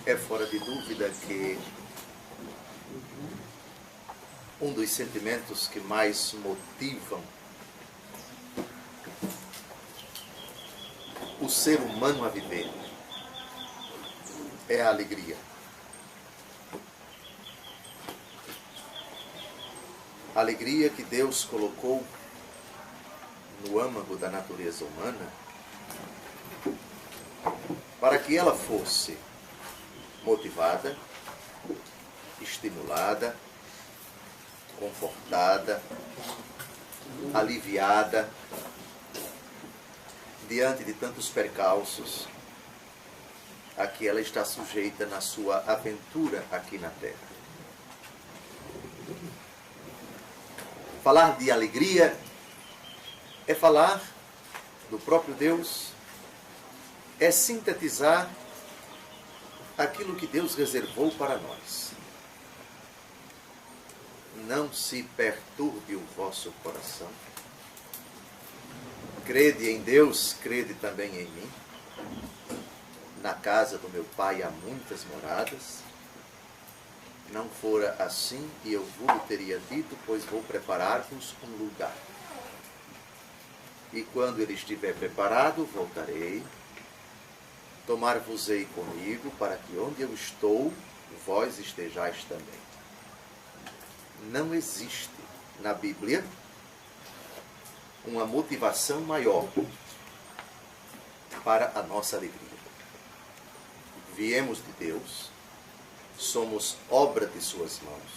É fora de dúvida que um dos sentimentos que mais motivam o ser humano a viver é a alegria. A alegria que Deus colocou no âmago da natureza humana para que ela fosse motivada, estimulada, confortada, aliviada diante de tantos percalços a que ela está sujeita na sua aventura aqui na Terra. Falar de alegria é falar do próprio Deus, é sintetizar aquilo que Deus reservou para nós. Não se perturbe o vosso coração. Crede em Deus, crede também em mim. Na casa do meu Pai há muitas moradas. Não fora assim, e eu vos teria dito, pois vou preparar-vos um lugar. E quando ele estiver preparado, voltarei, tomar-vos-ei comigo, para que onde eu estou, vós estejais também. Não existe na Bíblia uma motivação maior para a nossa alegria. Viemos de Deus, somos obra de suas mãos,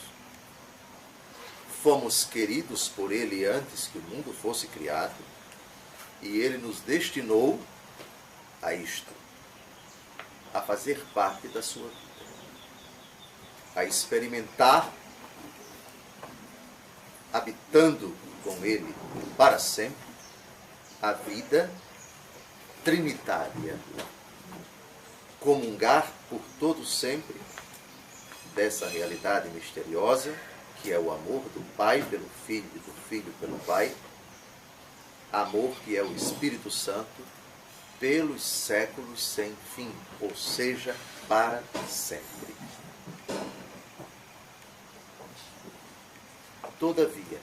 fomos queridos por Ele antes que o mundo fosse criado, e Ele nos destinou a isto, a fazer parte da sua vida, a experimentar, habitando com Ele para sempre, a vida trinitária, comungar por todo sempre dessa realidade misteriosa, que é o amor do Pai pelo Filho e do Filho pelo Pai, amor que é o Espírito Santo, pelos séculos sem fim, ou seja, para sempre. Todavia,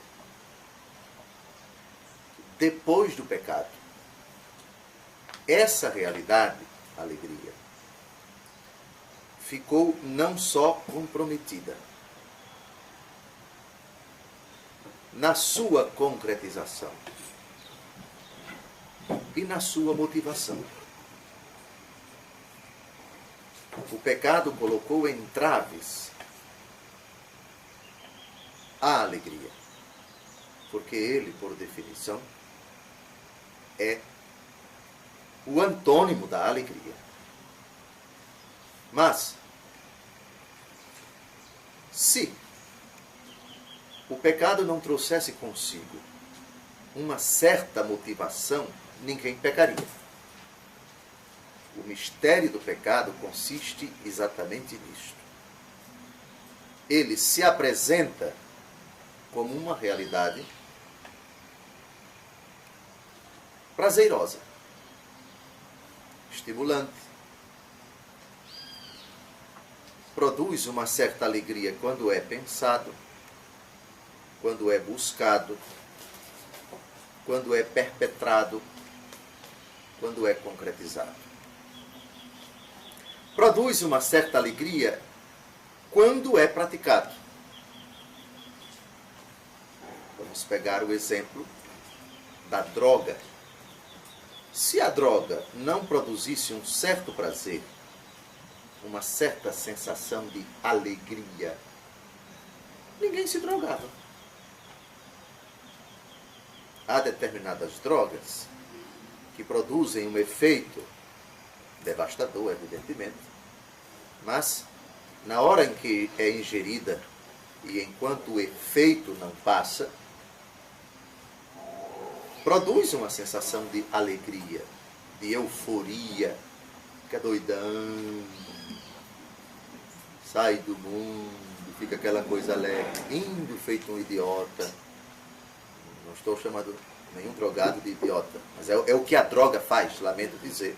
depois do pecado, essa realidade, alegria, ficou não só comprometida na sua concretização e na sua motivação. O pecado colocou entraves à alegria, porque ele, por definição, é o antônimo da alegria. Mas, se o pecado não trouxesse consigo uma certa motivação, ninguém pecaria. O mistério do pecado consiste exatamente nisto. Ele se apresenta como uma realidade prazerosa, estimulante, produz uma certa alegria quando é pensado, quando é buscado, quando é perpetrado, quando é concretizado. Produz uma certa alegria quando é praticado. Vamos pegar o exemplo da droga. Se a droga não produzisse um certo prazer, uma certa sensação de alegria, ninguém se drogava. Há determinadas drogas que produzem um efeito devastador, evidentemente, mas na hora em que é ingerida e enquanto o efeito não passa, produz uma sensação de alegria, de euforia, fica doidão, sai do mundo, fica aquela coisa alegre, rindo feito um idiota. Não estou chamando nenhum drogado de idiota, mas é o que a droga faz, lamento dizer.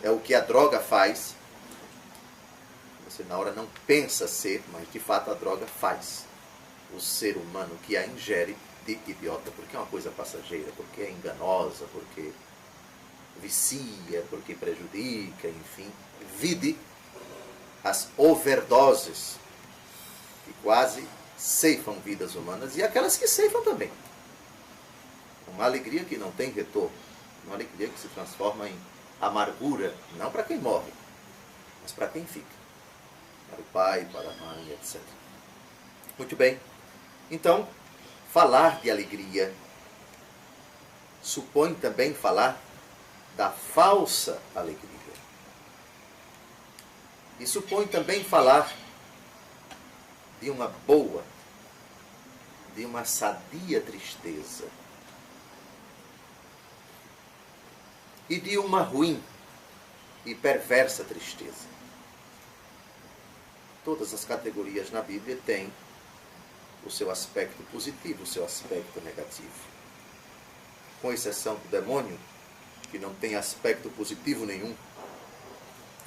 É o que a droga faz Você na hora não pensa ser, mas de fato a droga faz o ser humano que a ingere de idiota, porque é uma coisa passageira, porque é enganosa, porque vicia, porque prejudica, enfim. Vide as overdoses que quase ceifam vidas humanas e aquelas que ceifam também. Uma alegria que não tem retorno, uma alegria que se transforma em amargura, não para quem morre, mas para quem fica, para o pai, para a mãe, etc. Muito bem, então, falar de alegria supõe também falar da falsa alegria. E supõe também falar de uma boa, de uma sadia tristeza. E de uma ruim e perversa tristeza. Todas as categorias na Bíblia têm o seu aspecto positivo, o seu aspecto negativo. Com exceção do demônio, que não tem aspecto positivo nenhum,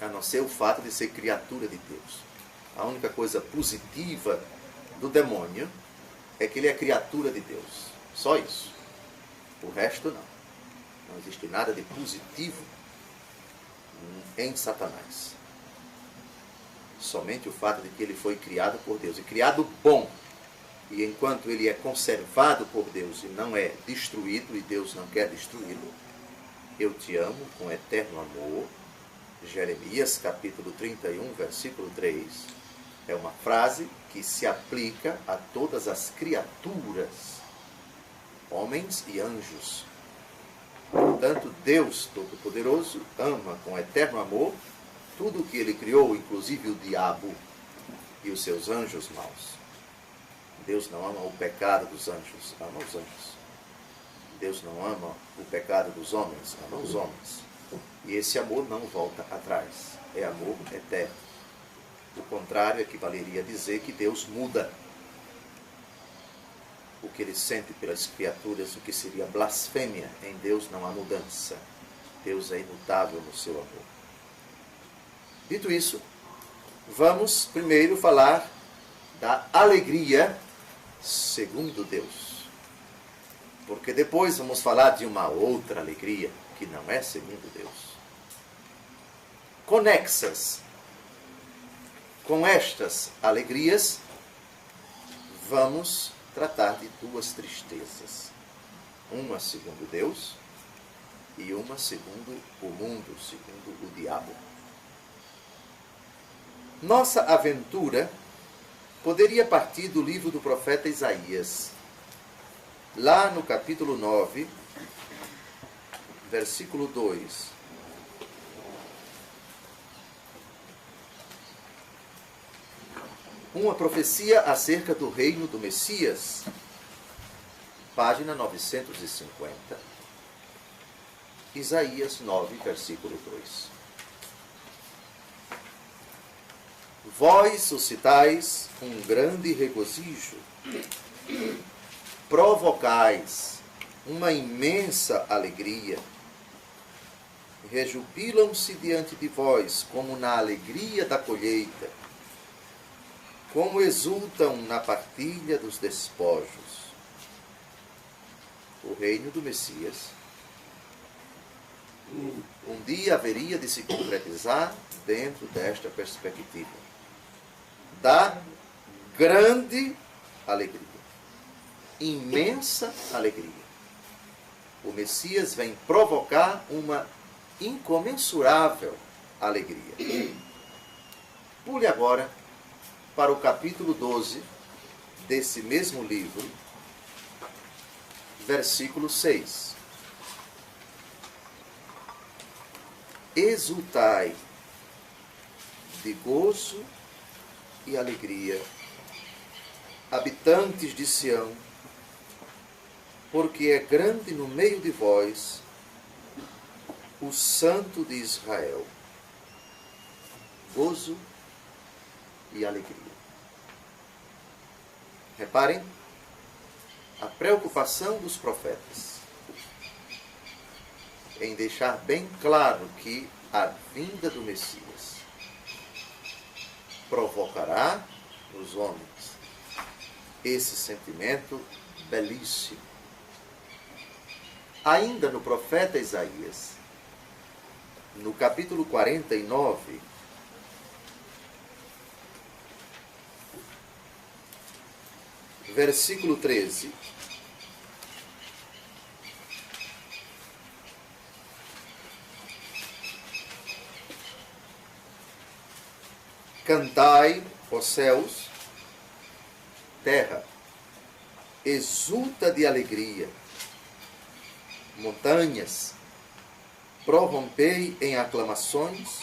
a não ser o fato de ser criatura de Deus. A única coisa positiva do demônio é que ele é criatura de Deus. Só isso. O resto não. Não existe nada de positivo em Satanás. Somente o fato de que ele foi criado por Deus. E criado bom. E enquanto ele é conservado por Deus e não é destruído, e Deus não quer destruí-lo, eu te amo com eterno amor. Jeremias capítulo 31, versículo 3. É uma frase que se aplica a todas as criaturas, homens e anjos. Portanto, Deus Todo-Poderoso ama com eterno amor tudo o que ele criou, inclusive o diabo e os seus anjos maus. Deus não ama o pecado dos anjos, ama os anjos. Deus não ama o pecado dos homens, ama os homens. E esse amor não volta atrás, é amor eterno. O contrário equivaleria a dizer que Deus muda o que ele sente pelas criaturas, o que seria blasfêmia. Em Deus não há mudança. Deus é imutável no seu amor. Dito isso, vamos primeiro falar da alegria segundo Deus. Porque depois vamos falar de uma outra alegria que não é segundo Deus. Conexas com estas alegrias, vamos tratar de duas tristezas. Uma segundo Deus e uma segundo o mundo, segundo o diabo. Nossa aventura poderia partir do livro do profeta Isaías. Lá no capítulo 9, versículo 2. Uma profecia acerca do reino do Messias, página 950, Isaías 9, versículo 2. Vós suscitais um grande regozijo, provocais uma imensa alegria, rejubilam-se diante de vós como na alegria da colheita, como exultam na partilha dos despojos. O reino do Messias um dia haveria de se concretizar dentro desta perspectiva da grande alegria, imensa alegria. O Messias vem provocar uma incomensurável alegria. Pule agora para o capítulo 12 desse mesmo livro, versículo 6. Exultai de gozo e alegria, habitantes de Sião, porque é grande no meio de vós o Santo de Israel. Gozo e alegria. Reparem a preocupação dos profetas em deixar bem claro que a vinda do Messias provocará nos homens esse sentimento belíssimo. Ainda no profeta Isaías, no capítulo 49, versículo 13, cantai, ó céus, terra, exulta de alegria, montanhas, prorrompei em aclamações,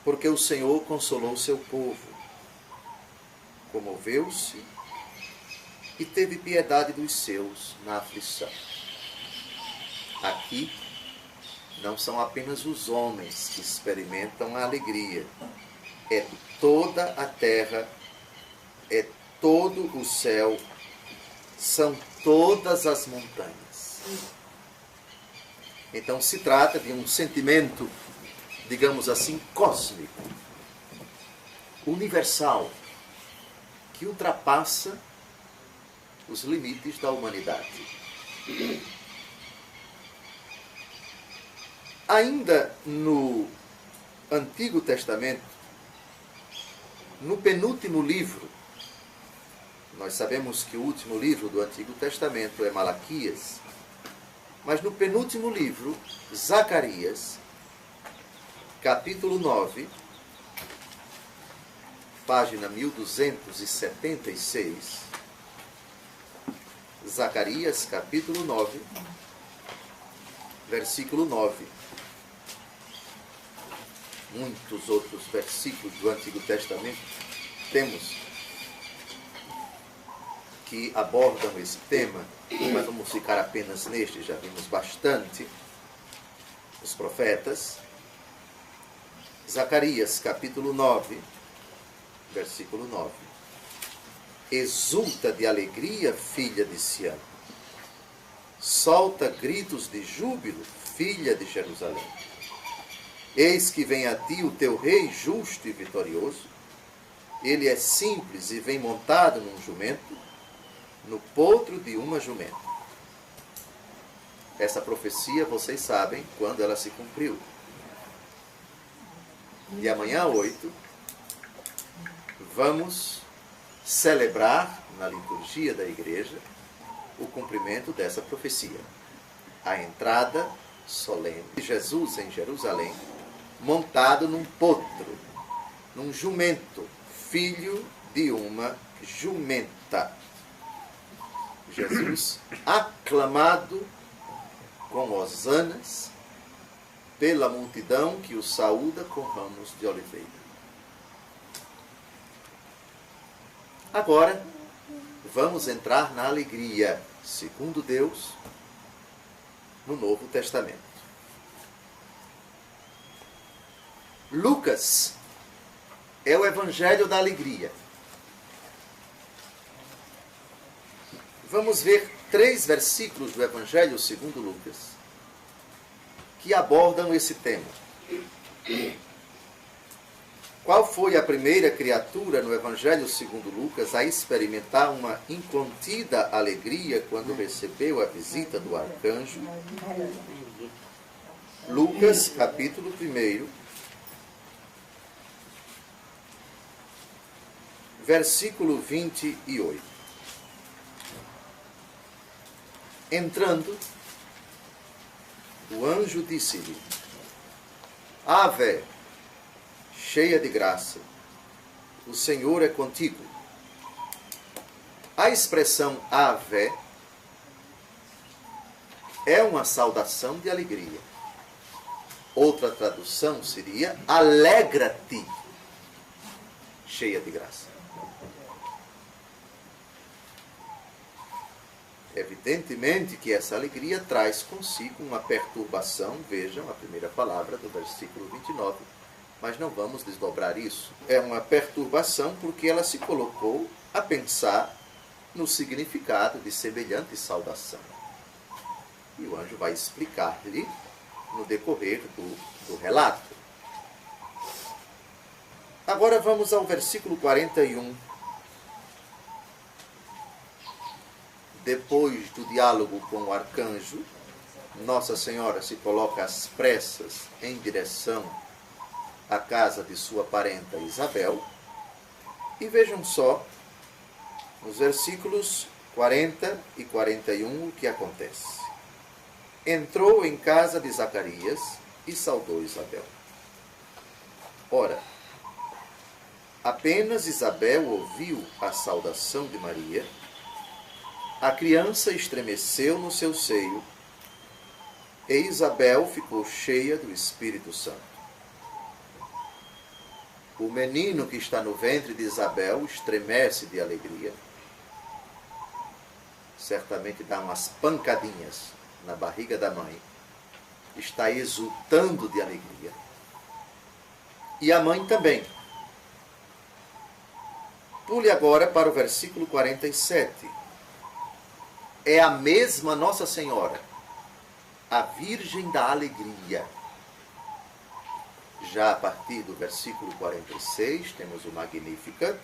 porque o Senhor consolou seu povo, comoveu-se e teve piedade dos seus na aflição. Aqui não são apenas os homens que experimentam a alegria, é toda a terra, é todo o céu, são todas as montanhas. Então se trata de um sentimento, digamos assim, cósmico, universal, que ultrapassa os limites da humanidade. Ainda no Antigo Testamento, no penúltimo livro, nós sabemos que o último livro do Antigo Testamento é Malaquias, mas no penúltimo livro, Zacarias, capítulo 9, página 1276, Zacarias, capítulo 9, versículo 9. Muitos outros versículos do Antigo Testamento temos que abordam esse tema, mas vamos ficar apenas neste, já vimos bastante os profetas. Zacarias, capítulo 9, versículo 9. Exulta de alegria, filha de Sião. Solta gritos de júbilo, filha de Jerusalém. Eis que vem a ti o teu rei justo e vitorioso. Ele é simples e vem montado num jumento, no potro de uma jumenta. Essa profecia, vocês sabem quando ela se cumpriu. E amanhã, 8, vamos celebrar na liturgia da igreja o cumprimento dessa profecia. A entrada solene de Jesus em Jerusalém, montado num potro, num jumento, filho de uma jumenta. Jesus aclamado com hosanas pela multidão que o saúda com ramos de oliveira. Agora, vamos entrar na alegria, segundo Deus, no Novo Testamento. Lucas é o evangelho da alegria. Vamos ver 3 versículos do evangelho segundo Lucas que abordam esse tema. Qual foi a primeira criatura no evangelho segundo Lucas a experimentar uma incontida alegria quando recebeu a visita do arcanjo? Lucas, capítulo 1, versículo 28. Entrando, o anjo disse-lhe: Ave, cheia de graça, o Senhor é contigo. A expressão Ave é uma saudação de alegria. Outra tradução seria: alegra-te, cheia de graça. Evidentemente que essa alegria traz consigo uma perturbação, vejam a primeira palavra do versículo 29, mas não vamos desdobrar isso. É uma perturbação porque ela se colocou a pensar no significado de semelhante saudação. E o anjo vai explicar-lhe no decorrer do relato. Agora vamos ao versículo 41. Depois do diálogo com o arcanjo, Nossa Senhora se coloca às pressas em direção à casa de sua parenta Isabel. E vejam só, nos versículos 40 e 41, o que acontece. Entrou em casa de Zacarias e saudou Isabel. Ora, apenas Isabel ouviu a saudação de Maria, a criança estremeceu no seu seio e Isabel ficou cheia do Espírito Santo. O menino que está no ventre de Isabel estremece de alegria. Certamente dá umas pancadinhas na barriga da mãe. Está exultando de alegria. E a mãe também. Pule agora para o versículo 47. É a mesma Nossa Senhora, a Virgem da Alegria. Já a partir do versículo 46, temos o Magnificat.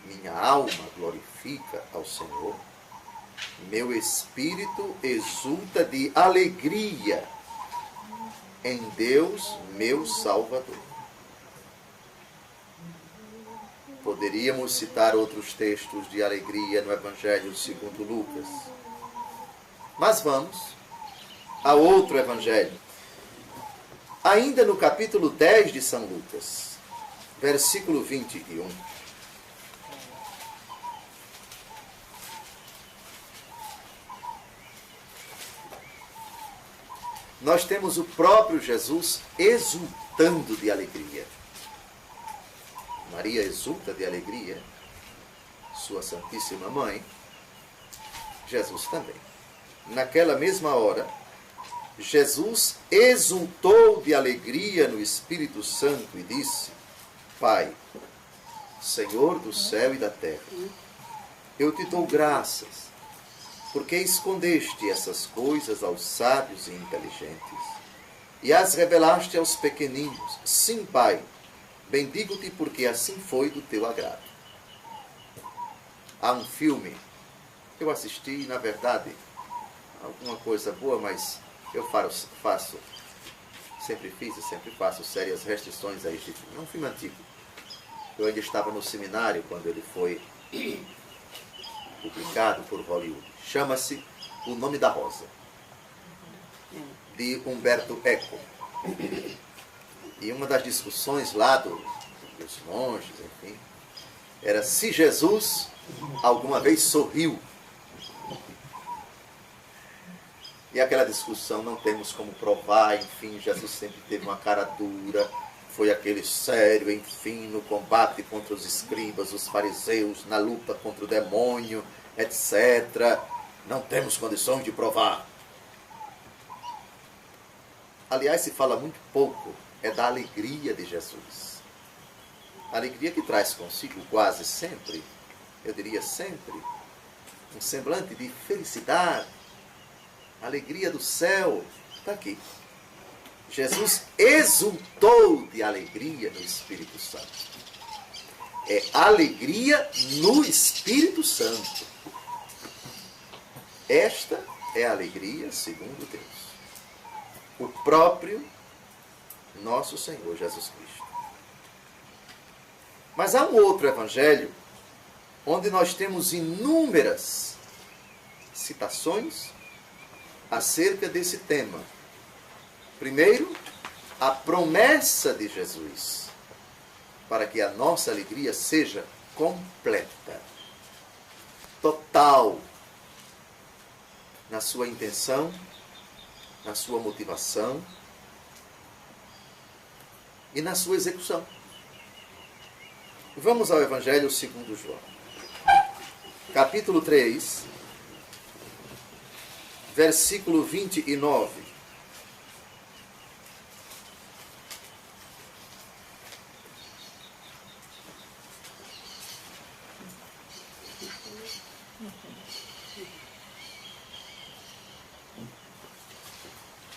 Minha alma glorifica ao Senhor. Meu espírito exulta de alegria em Deus, meu Salvador. Poderíamos citar outros textos de alegria no Evangelho segundo Lucas. Mas vamos a outro Evangelho. Ainda no capítulo 10 de São Lucas, versículo 21. Nós temos o próprio Jesus exultando de alegria. Maria exulta de alegria, sua Santíssima Mãe, Jesus também. Naquela mesma hora, Jesus exultou de alegria no Espírito Santo e disse: Pai, Senhor do céu e da terra, eu te dou graças, porque escondeste essas coisas aos sábios e inteligentes e as revelaste aos pequeninos. Sim, Pai, bendigo-te porque assim foi do teu agrado. Há um filme que eu assisti, na verdade, alguma coisa boa, mas eu faço, sempre fiz e sempre faço sérias restrições a este filme. É um filme antigo. Eu ainda estava no seminário quando ele foi publicado por Hollywood. Chama-se O Nome da Rosa, de Umberto Eco. E uma das discussões lá dos monges, enfim, era se Jesus alguma vez sorriu. E aquela discussão não temos como provar, enfim, Jesus sempre teve uma cara dura, foi aquele sério, enfim, no combate contra os escribas, os fariseus, na luta contra o demônio, etc. Não temos condições de provar. Aliás, se fala muito pouco, é da alegria de Jesus. A alegria que traz consigo quase sempre, eu diria sempre, um semblante de felicidade, alegria do céu, está aqui. Jesus exultou de alegria no Espírito Santo. É alegria no Espírito Santo. Esta é a alegria segundo Deus. O próprio nosso Senhor Jesus Cristo. Mas há um outro evangelho onde nós temos inúmeras citações acerca desse tema. Primeiro, a promessa de Jesus para que a nossa alegria seja completa, total, na sua intenção, na sua motivação e na sua execução. Vamos ao Evangelho segundo João. Capítulo 3, versículo 29.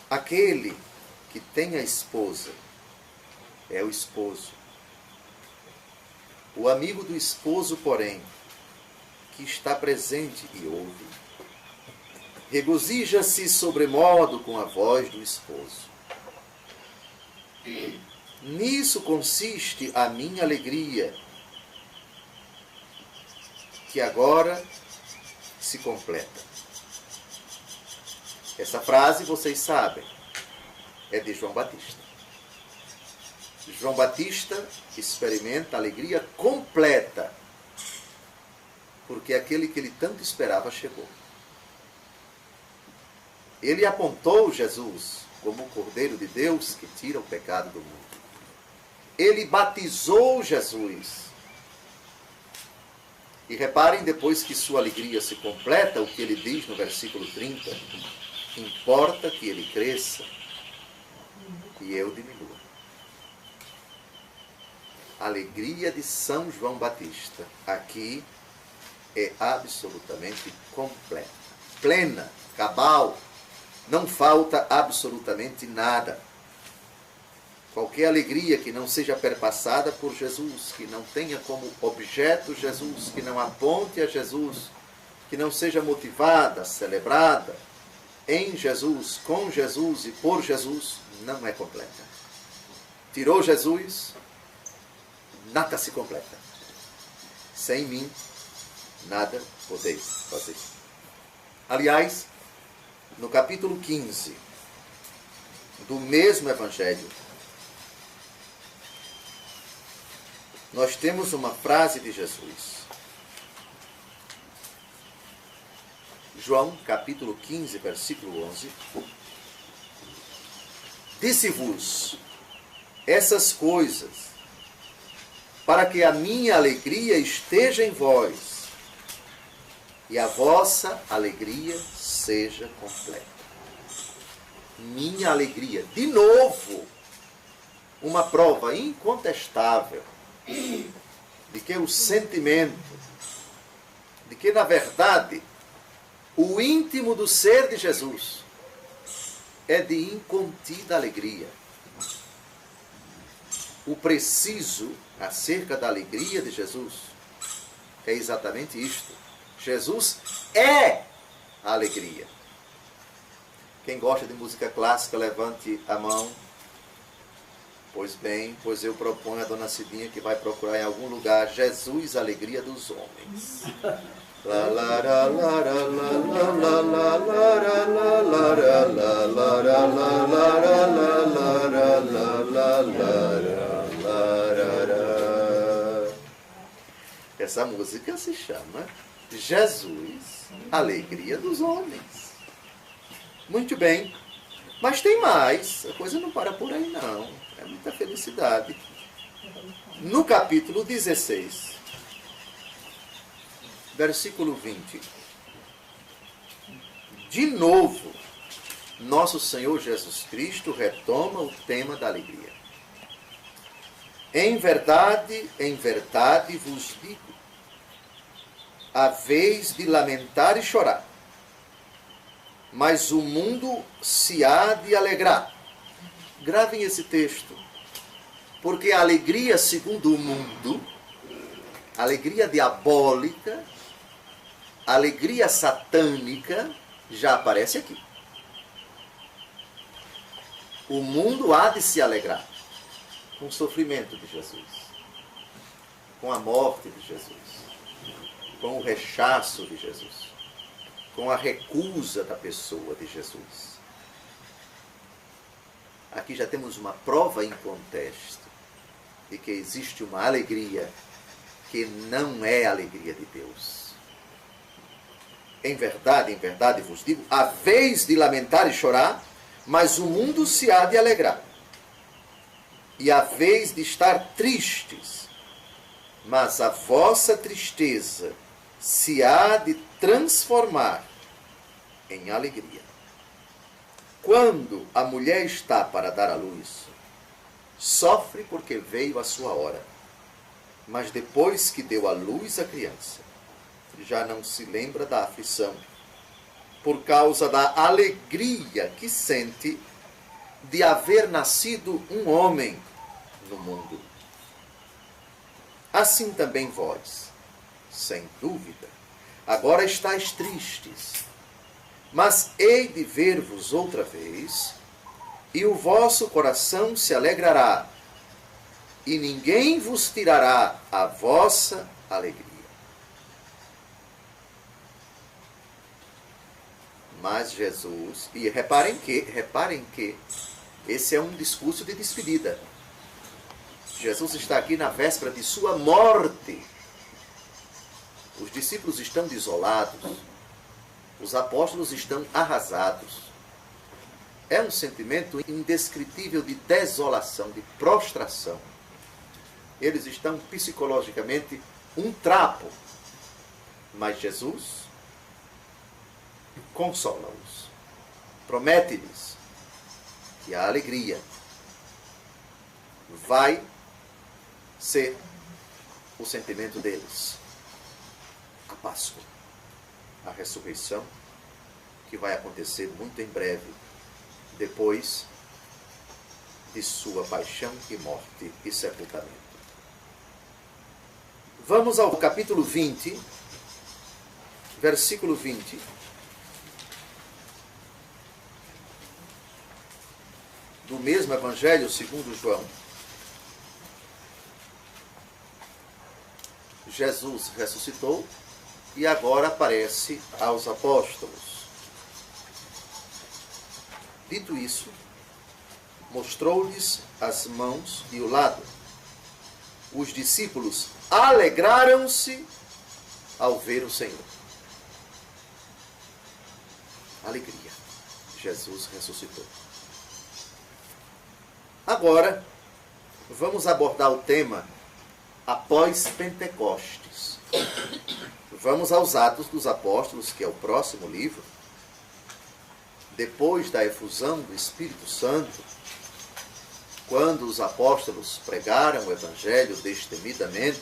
Aquele que tem a esposa é o esposo. O amigo do esposo, porém, que está presente e ouve, regozija-se sobremodo com a voz do esposo. Nisso consiste a minha alegria, que agora se completa. Essa frase, vocês sabem, é de João Batista. João Batista experimenta a alegria completa, porque aquele que ele tanto esperava chegou. Ele apontou Jesus como o Cordeiro de Deus que tira o pecado do mundo. Ele batizou Jesus. E reparem, depois que sua alegria se completa, o que ele diz no versículo 30, importa que ele cresça e eu diminua. A alegria de São João Batista aqui é absolutamente completa, plena, cabal, não falta absolutamente nada. Qualquer alegria que não seja perpassada por Jesus, que não tenha como objeto Jesus, que não aponte a Jesus, que não seja motivada, celebrada em Jesus, com Jesus e por Jesus, não é completa. Tirou Jesus, nada se completa. Sem mim, nada podeis fazer. Aliás, no capítulo 15 do mesmo Evangelho, nós temos uma frase de Jesus. João, capítulo 15, versículo 11. Disse-vos essas coisas, para que a minha alegria esteja em vós, e a vossa alegria seja completa. Minha alegria. De novo, uma prova incontestável de que o sentimento, de que, na verdade, o íntimo do ser de Jesus é de incontida alegria. O preciso acerca da alegria de Jesus é exatamente isto. Jesus é a alegria. Quem gosta de música clássica, levante a mão. Pois bem, pois eu proponho a dona Cidinha que vai procurar em algum lugar Jesus, a alegria dos homens. Essa música se chama Jesus, alegria dos homens. Muito bem, mas tem mais, a coisa não para por aí não, é muita felicidade. No capítulo 16, versículo 20, de novo, nosso Senhor Jesus Cristo retoma o tema da alegria. Em verdade vos digo, haveis de lamentar e chorar, mas o mundo se há de alegrar. Gravem esse texto, porque a alegria segundo o mundo, a alegria diabólica, a alegria satânica, já aparece aqui. O mundo há de se alegrar com o sofrimento de Jesus, com a morte de Jesus, com o rechaço de Jesus, com a recusa da pessoa de Jesus. Aqui já temos uma prova inconteste de que existe uma alegria que não é a alegria de Deus. Em verdade vos digo, haveis de lamentar e chorar, mas o mundo se há de alegrar. E haveis de estar tristes, mas a vossa tristeza se há de transformar em alegria. Quando a mulher está para dar à luz, sofre porque veio a sua hora. Mas depois que deu à luz a criança, já não se lembra da aflição, por causa da alegria que sente de haver nascido um homem no mundo. A assim também vós, sem dúvida, agora estáis tristes, mas hei de ver-vos outra vez, e o vosso coração se alegrará, e ninguém vos tirará a vossa alegria. Mas Jesus, e reparem que esse é um discurso de despedida. Jesus está aqui na véspera de sua morte. Os discípulos estão desolados. Os apóstolos estão arrasados. É um sentimento indescritível de desolação, de prostração. Eles estão psicologicamente um trapo. Mas Jesus consola-os. Promete-lhes que a alegria vai ser o sentimento deles. A Páscoa, a ressurreição, que vai acontecer muito em breve, depois de sua paixão e morte e sepultamento. Vamos ao capítulo 20, versículo 20. Do mesmo Evangelho segundo João. Jesus ressuscitou e agora aparece aos apóstolos. Dito isso, mostrou-lhes as mãos e o lado. Os discípulos alegraram-se ao ver o Senhor. Alegria. Jesus ressuscitou. Agora, vamos abordar o tema após Pentecostes. Vamos aos Atos dos Apóstolos, que é o próximo livro. Depois da efusão do Espírito Santo, quando os apóstolos pregaram o Evangelho destemidamente,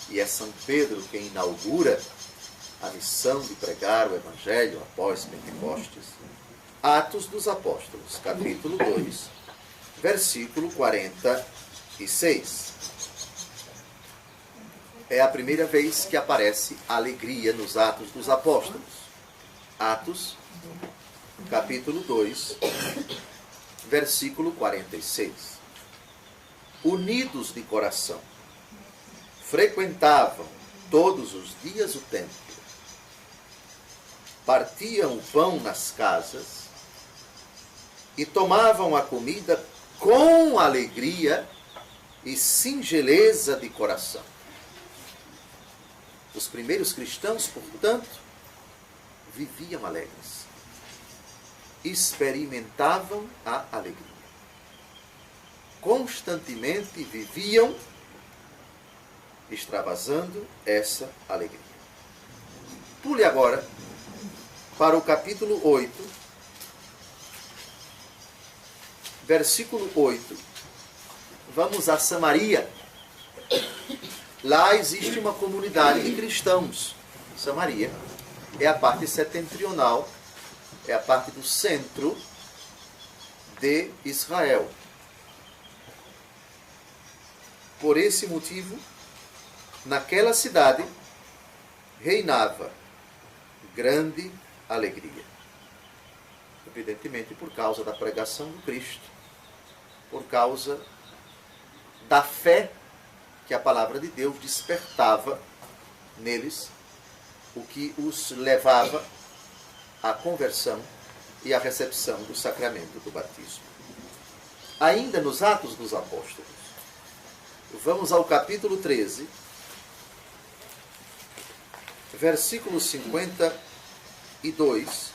e é São Pedro quem inaugura a missão de pregar o Evangelho após Pentecostes. Atos dos Apóstolos, capítulo 2, versículo 46. É a primeira vez que aparece alegria nos Atos dos Apóstolos. Atos, capítulo 2, versículo 46. Unidos de coração, frequentavam todos os dias o templo, partiam o pão nas casas e tomavam a comida com alegria e singeleza de coração. Os primeiros cristãos, portanto, viviam alegres, experimentavam a alegria. Constantemente viviam extravasando essa alegria. Pule agora para o capítulo 8, versículo 8. Vamos a Samaria. Lá existe uma comunidade de cristãos. Samaria é a parte setentrional, é a parte do centro de Israel. Por esse motivo, naquela cidade reinava grande alegria. Evidentemente por causa da pregação do Cristo, por causa da fé que a palavra de Deus despertava neles, o que os levava à conversão e à recepção do sacramento do batismo. Ainda nos Atos dos Apóstolos, vamos ao capítulo 13, versículo 52.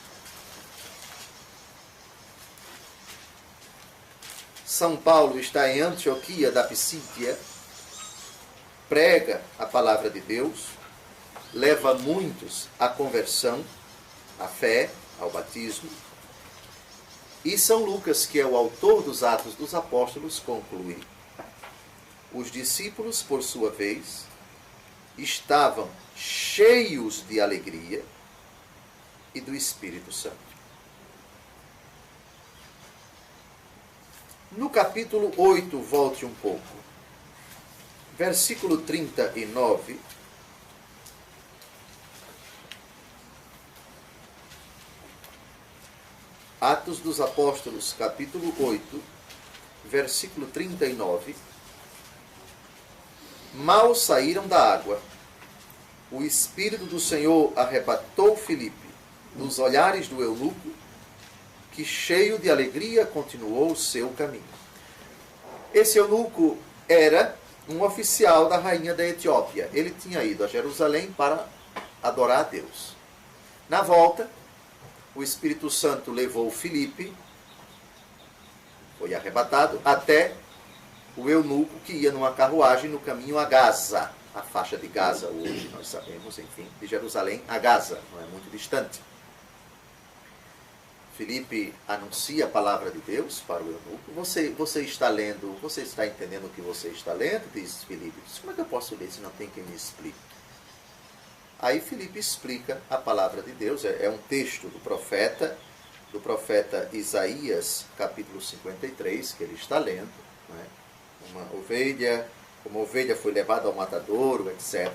São Paulo está em Antioquia da Pisídia, prega a palavra de Deus, leva muitos à conversão, à fé, ao batismo. E São Lucas, que é o autor dos Atos dos Apóstolos, conclui: os discípulos, por sua vez, estavam cheios de alegria e do Espírito Santo. No capítulo 8, volte um pouco. versículo 39. Atos dos Apóstolos, capítulo 8, versículo 39. Mal saíram da água, o Espírito do Senhor arrebatou Filipe dos olhares do eunuco, que cheio de alegria continuou o seu caminho. Esse eunuco era um oficial da rainha da Etiópia. Ele tinha ido a Jerusalém para adorar a Deus. Na volta, o Espírito Santo levou Filipe, foi arrebatado, até o eunuco que ia numa carruagem no caminho a Gaza. A faixa de Gaza, hoje nós sabemos, enfim, de Jerusalém a Gaza, não é muito distante. Filipe anuncia a palavra de Deus para o eunuco. Você está lendo, você está entendendo o que você está lendo? Diz Filipe. Como é que eu posso ler se não tem quem me explique? Aí Filipe explica a palavra de Deus. É um texto do profeta Isaías, capítulo 53, que ele está lendo. Né? Uma ovelha foi levada ao matadouro, etc.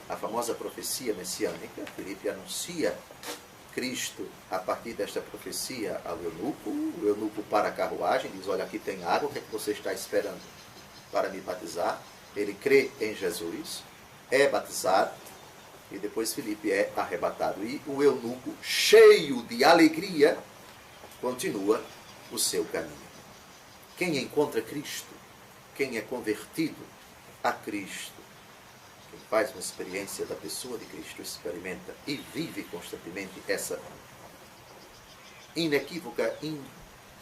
A famosa profecia messiânica. Filipe anuncia Cristo a partir desta profecia ao eunuco. O eunuco para a carruagem, diz: olha, aqui tem água, o que é que você está esperando para me batizar? Ele crê em Jesus, é batizado, e depois Filipe é arrebatado. E o eunuco, cheio de alegria, continua o seu caminho. Quem encontra Cristo, quem é convertido a Cristo, quem faz uma experiência da pessoa de Cristo, experimenta e vive constantemente essa inequívoca,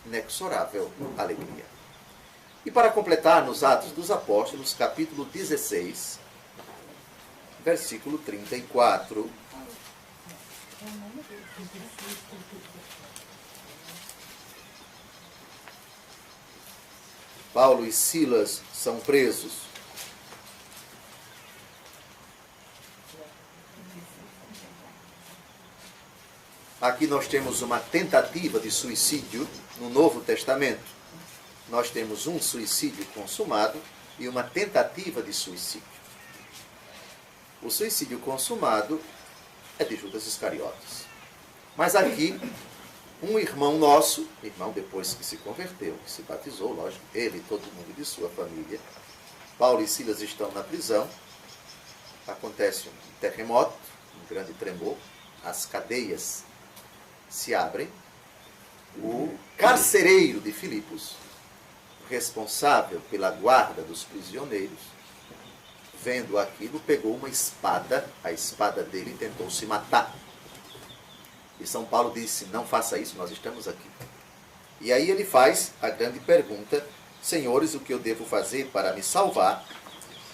inexorável alegria. E para completar, nos Atos dos Apóstolos, capítulo 16, versículo 34. Paulo e Silas são presos. Aqui nós temos uma tentativa de suicídio no Novo Testamento. Nós temos um suicídio consumado e uma tentativa de suicídio. O suicídio consumado é de Judas Iscariotes. Mas aqui, um irmão nosso, irmão depois que se converteu, que se batizou, lógico, ele e todo mundo de sua família, Paulo e Silas estão na prisão, acontece um terremoto, um grande tremor, as cadeias se abrem, o carcereiro de Filipos, responsável pela guarda dos prisioneiros, vendo aquilo, pegou uma espada, a espada dele, e tentou se matar. E São Paulo disse: não faça isso, nós estamos aqui. E aí ele faz a grande pergunta: senhores, o que eu devo fazer para me salvar?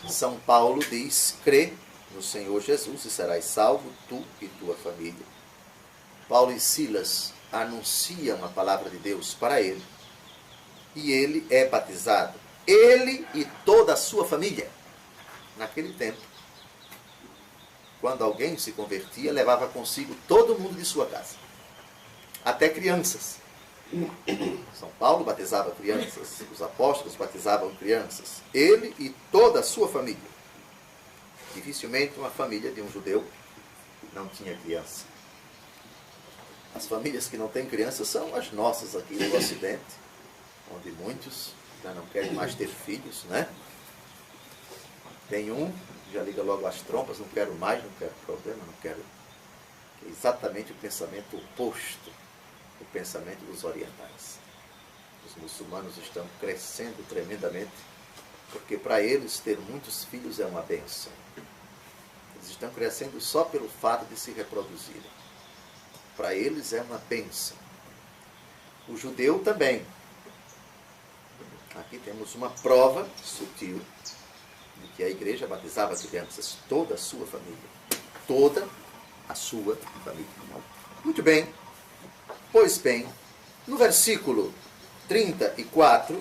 São Paulo diz: crê no Senhor Jesus e serás salvo, tu e tua família. Paulo e Silas anunciam a palavra de Deus para ele, e ele é batizado. Ele e toda a sua família. Naquele tempo, quando alguém se convertia, levava consigo todo mundo de sua casa, até crianças. São Paulo batizava crianças, os apóstolos batizavam crianças, ele e toda a sua família. Dificilmente uma família de um judeu não tinha criança. As famílias que não têm crianças são as nossas aqui no Ocidente, onde muitos já não querem mais ter filhos, né? Tem um, já liga logo as trompas: não quero mais, não quero problema, não quero. É exatamente o pensamento oposto do pensamento dos orientais. Os muçulmanos estão crescendo tremendamente, porque para eles ter muitos filhos é uma bênção. Eles estão crescendo só pelo fato de se reproduzirem. Para eles é uma bênção. O judeu também. Aqui temos uma prova sutil de que a igreja batizava crianças, toda a sua família. Toda a sua família. Muito bem. Pois bem, no versículo 34,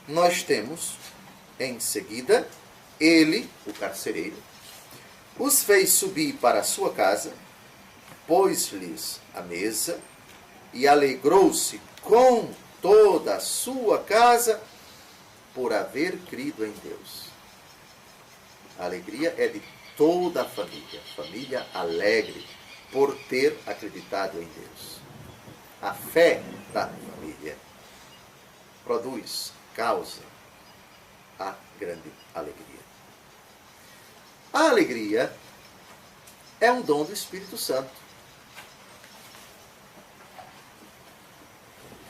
nós temos, em seguida, ele, o carcereiro, os fez subir para a sua casa, pôs-lhes a mesa e alegrou-se com toda a sua casa por haver crido em Deus. A alegria é de toda a família alegre por ter acreditado em Deus. A fé da família causa a grande alegria. A alegria é um dom do Espírito Santo.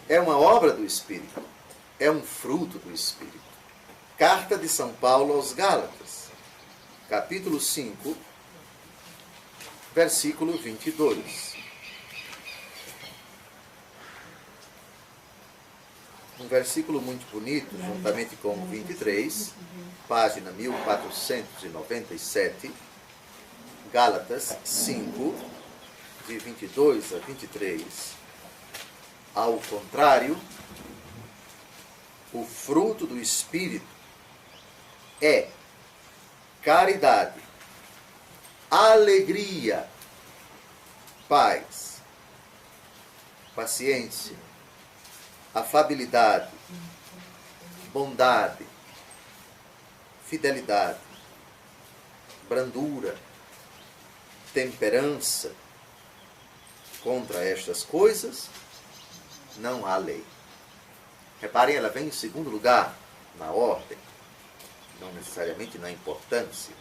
É uma obra do Espírito. É um fruto do Espírito. Carta de São Paulo aos Gálatas, capítulo 5, versículo 22. Um versículo muito bonito, juntamente com o 23, página 1497, Gálatas 5, de 22 a 23. Ao contrário, o fruto do Espírito é caridade, alegria, paz, paciência, afabilidade, bondade, fidelidade, brandura, temperança. Contra estas coisas não há lei. Reparem, ela vem em segundo lugar na ordem, não necessariamente na importância.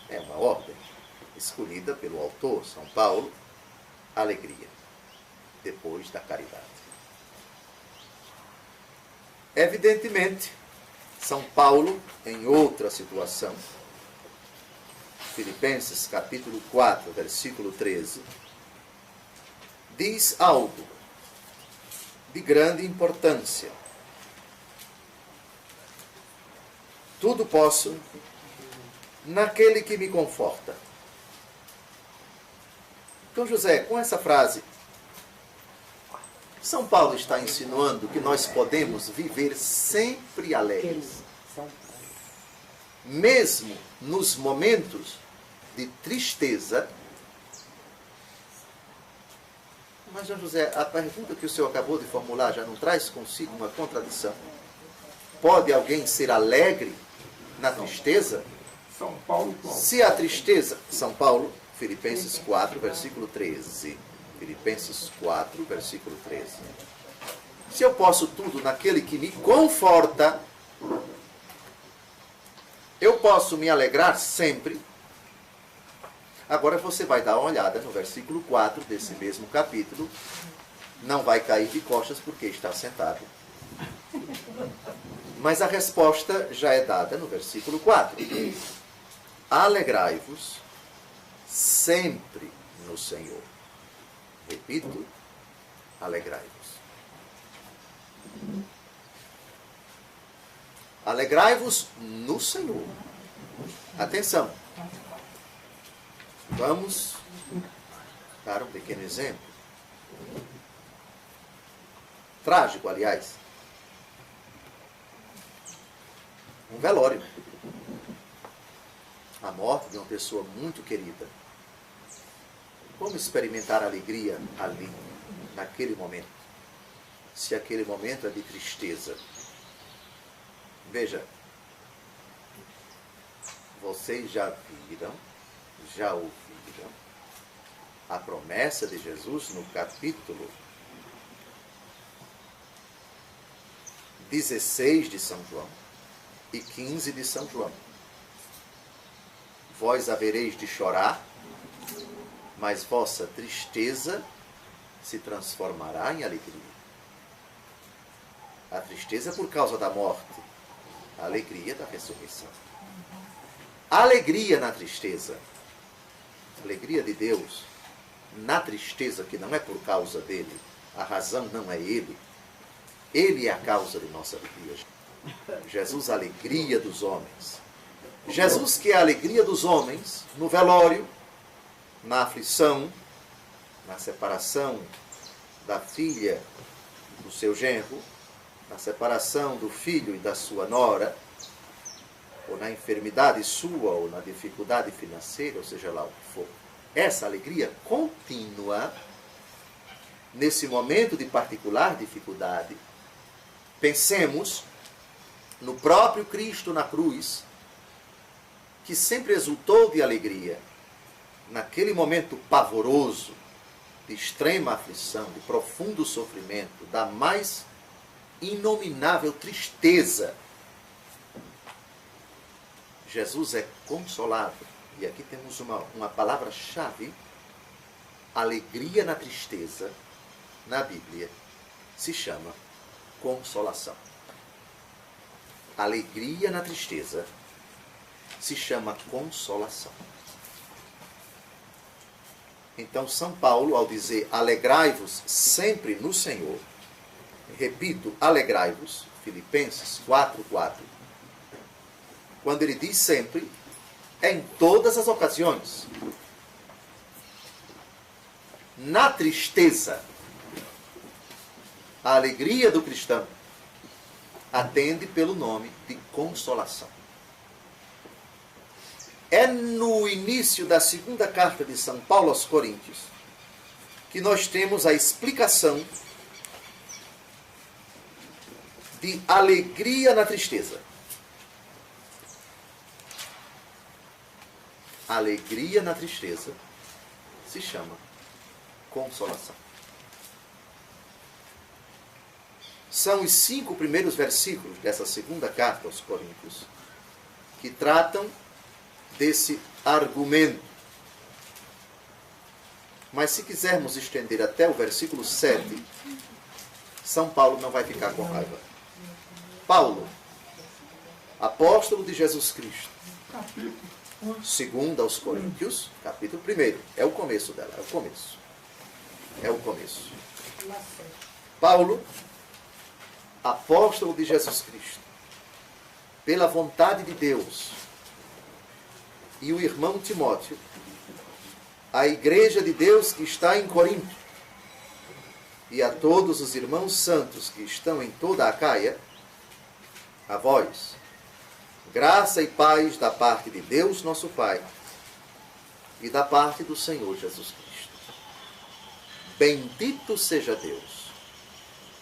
É uma ordem escolhida pelo autor, São Paulo, alegria, depois da caridade. Evidentemente, São Paulo, em outra situação, Filipenses capítulo 4, versículo 13, diz algo de grande importância. Tudo posso naquele que me conforta. Então, José, com essa frase, São Paulo está insinuando que nós podemos viver sempre alegres, mesmo nos momentos de tristeza. Mas, João José, a pergunta que o senhor acabou de formular já não traz consigo uma contradição? Pode alguém ser alegre na tristeza? São Paulo. Se a tristeza... São Paulo, Filipenses 4, versículo 13. Filipenses 4, versículo 13. Se eu posso tudo naquele que me conforta, eu posso me alegrar sempre. Agora você vai dar uma olhada no versículo 4 desse mesmo capítulo. Não vai cair de costas porque está sentado. Mas a resposta já é dada no versículo 4. Alegrai-vos sempre no Senhor. Repito, alegrai-vos. Alegrai-vos no Senhor. Atenção. Vamos dar um pequeno exemplo. Trágico, aliás. Um velório. A morte de uma pessoa muito querida. Como experimentar alegria ali, naquele momento? Se aquele momento é de tristeza. Veja, vocês já viram, já ouviram a promessa de Jesus no capítulo 16 de São João e 15 de São João. Vós havereis de chorar, mas vossa tristeza se transformará em alegria. A tristeza é por causa da morte, a alegria da ressurreição. A alegria na tristeza, a alegria de Deus na tristeza, que não é por causa dele, a razão não é ele, ele é a causa de nossa alegria. Jesus, a alegria dos homens. Jesus, que é a alegria dos homens, no velório, na aflição, na separação da filha do seu genro, na separação do filho e da sua nora, ou na enfermidade sua, ou na dificuldade financeira, ou seja lá o que for. Essa alegria contínua, nesse momento de particular dificuldade, pensemos no próprio Cristo na cruz, que sempre exultou de alegria, naquele momento pavoroso, de extrema aflição, de profundo sofrimento, da mais inominável tristeza, Jesus é consolado. E aqui temos uma palavra-chave. Alegria na tristeza, na Bíblia, se chama consolação. Alegria na tristeza se chama consolação. Então, São Paulo, ao dizer alegrai-vos sempre no Senhor, repito, alegrai-vos, Filipenses 4:4, quando ele diz sempre, é em todas as ocasiões. Na tristeza, a alegria do cristão atende pelo nome de consolação. É no início da segunda carta de São Paulo aos Coríntios que nós temos a explicação de alegria na tristeza. Alegria na tristeza se chama consolação. São os 5 primeiros versículos dessa segunda carta aos Coríntios que tratam desse argumento. Mas se quisermos estender até o versículo 7, São Paulo não vai ficar com raiva. Paulo, apóstolo de Jesus Cristo, segundo aos Coríntios, capítulo 1, é o começo dela, é o começo. É o começo. Paulo, apóstolo de Jesus Cristo, pela vontade de Deus, e o irmão Timóteo, a igreja de Deus que está em Corinto, e a todos os irmãos santos que estão em toda a Acaia, a vós, graça e paz da parte de Deus nosso Pai e da parte do Senhor Jesus Cristo. Bendito seja Deus,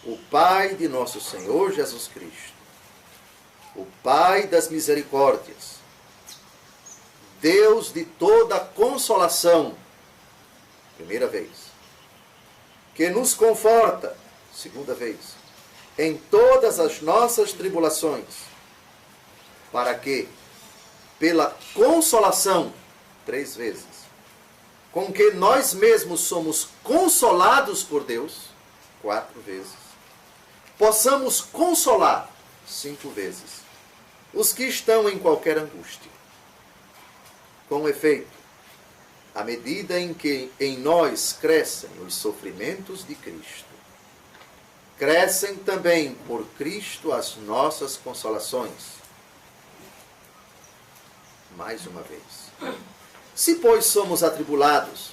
o Pai de nosso Senhor Jesus Cristo, o Pai das misericórdias, Deus de toda consolação, primeira vez, que nos conforta, segunda vez, em todas as nossas tribulações, para que, pela consolação, 3 vezes, com que nós mesmos somos consolados por Deus, 4 vezes, possamos consolar, 5 vezes, os que estão em qualquer angústia. Com efeito, à medida em que em nós crescem os sofrimentos de Cristo, crescem também por Cristo as nossas consolações. Mais uma vez. Se, pois, somos atribulados,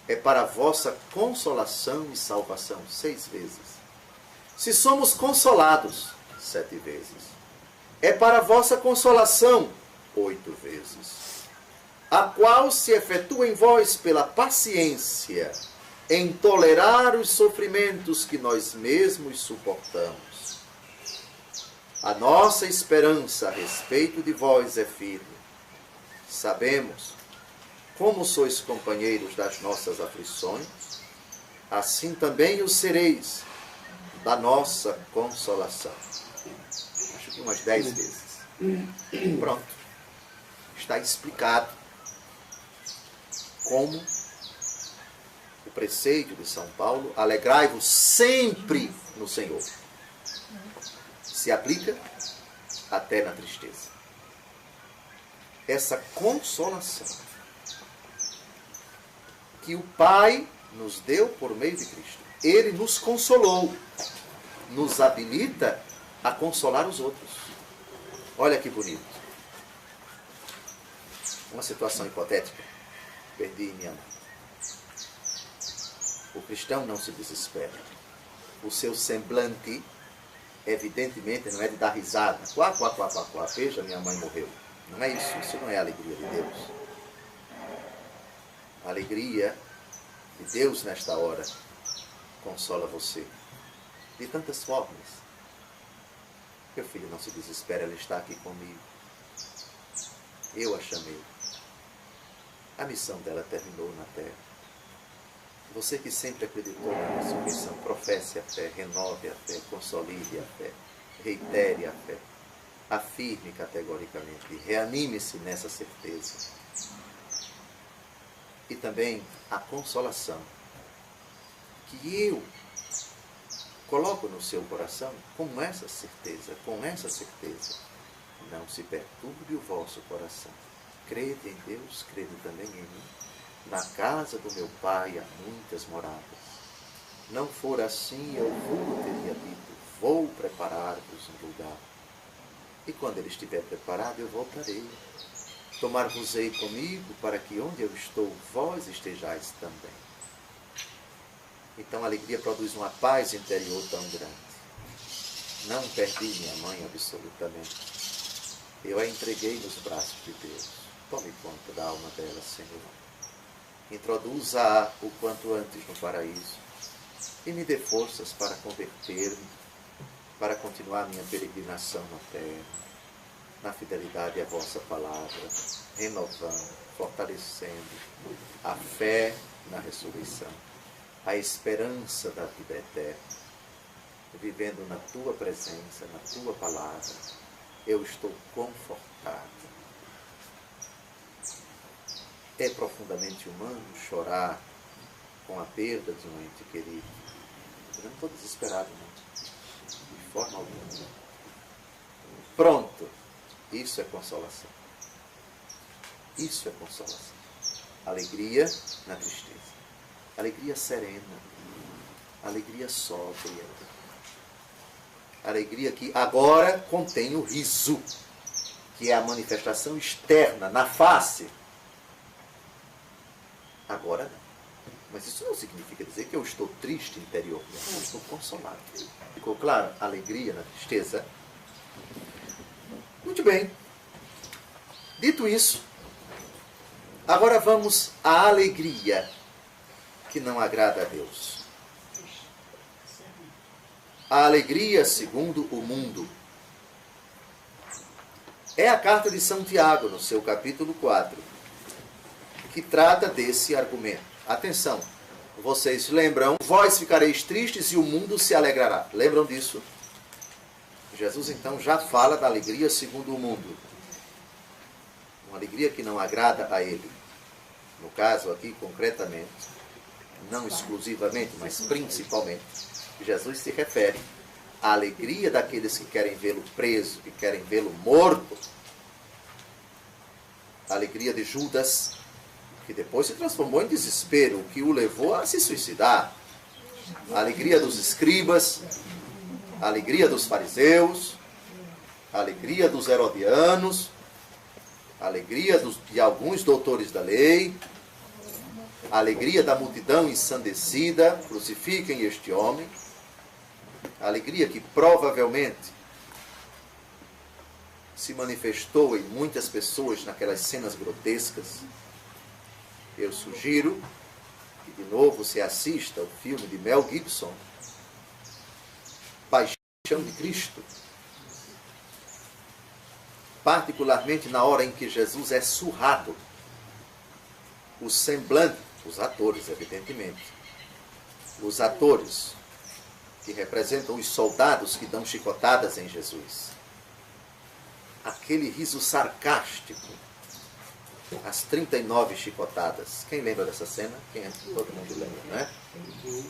é para a vossa consolação e salvação, 6 vezes. Se somos consolados, 7 vezes. É para a vossa consolação, 8 vezes. A qual se efetua em vós pela paciência, em tolerar os sofrimentos que nós mesmos suportamos. A nossa esperança a respeito de vós é firme. Sabemos, como sois companheiros das nossas aflições, assim também o sereis da nossa consolação. Acho que umas 10 vezes. Pronto. Está explicado como o preceito de São Paulo, alegrai-vos sempre no Senhor, se aplica até na tristeza. Essa consolação que o Pai nos deu por meio de Cristo, Ele nos consolou, nos habilita a consolar os outros. Olha que bonito. Uma situação hipotética. Perdi minha mãe. O cristão não se desespera. O seu semblante, evidentemente, não é de dar risada. Quá, quá, quá, quá, quá. Veja, minha mãe morreu. Não é isso. Isso não é a alegria de Deus. A alegria de Deus nesta hora consola você. De tantas formas. Meu filho, não se desespera, ele está aqui comigo. Eu a chamei. A missão dela terminou na terra. Você que sempre acreditou na ressurreição, professe a fé, renove a fé, consolide a fé, reitere a fé, afirme categoricamente, reanime-se nessa certeza. E também a consolação que eu coloco no seu coração com essa certeza, não se perturbe o vosso coração. Crede em Deus, crede também em mim. Na casa do meu Pai há muitas moradas. Não for assim, eu vos teria dito, vou preparar-vos um lugar. E quando ele estiver preparado, eu voltarei. Tomar-vos-ei comigo, para que onde eu estou, vós estejais também. Então a alegria produz uma paz interior tão grande. Não perdi minha mãe absolutamente. Eu a entreguei nos braços de Deus. Tome conta da alma dela, Senhor. Introduza-a o quanto antes no paraíso. E me dê forças para converter-me, para continuar minha peregrinação na terra, na fidelidade à vossa palavra, renovando, fortalecendo a fé na ressurreição, a esperança da vida eterna, vivendo na tua presença, na tua palavra. Eu estou confortado. É profundamente humano chorar com a perda de um ente querido. Eu não estou desesperado, não. De forma alguma. Pronto. Isso é consolação. Isso é consolação. Alegria na tristeza. Alegria serena. Alegria sóbria. Alegria que agora contém o riso, que é a manifestação externa, na face. Agora não. Mas isso não significa dizer que eu estou triste interiormente. Eu estou consolado. Ficou claro? Alegria na tristeza. Muito bem. Dito isso, agora vamos à alegria que não agrada a Deus. A alegria segundo o mundo. É a carta de São Tiago, no seu capítulo 4, que trata desse argumento. Atenção, vocês lembram, vós ficareis tristes e o mundo se alegrará. Lembram disso? Jesus então já fala da alegria segundo o mundo. Uma alegria que não agrada a ele. No caso aqui, concretamente, não exclusivamente, mas principalmente, Jesus se refere à alegria daqueles que querem vê-lo preso, que querem vê-lo morto. A alegria de Judas, que depois se transformou em desespero, o que o levou a se suicidar. A alegria dos escribas, a alegria dos fariseus, a alegria dos herodianos, a alegria de alguns doutores da lei, a alegria da multidão ensandecida, crucifiquem este homem, a alegria que provavelmente se manifestou em muitas pessoas naquelas cenas grotescas. Eu sugiro que de novo se assista ao filme de Mel Gibson, Paixão de Cristo, particularmente na hora em que Jesus é surrado. O semblante, os atores, evidentemente, os atores que representam os soldados que dão chicotadas em Jesus. Aquele riso sarcástico, as 39 chicotadas. Quem lembra dessa cena? Todo mundo lembra, não é?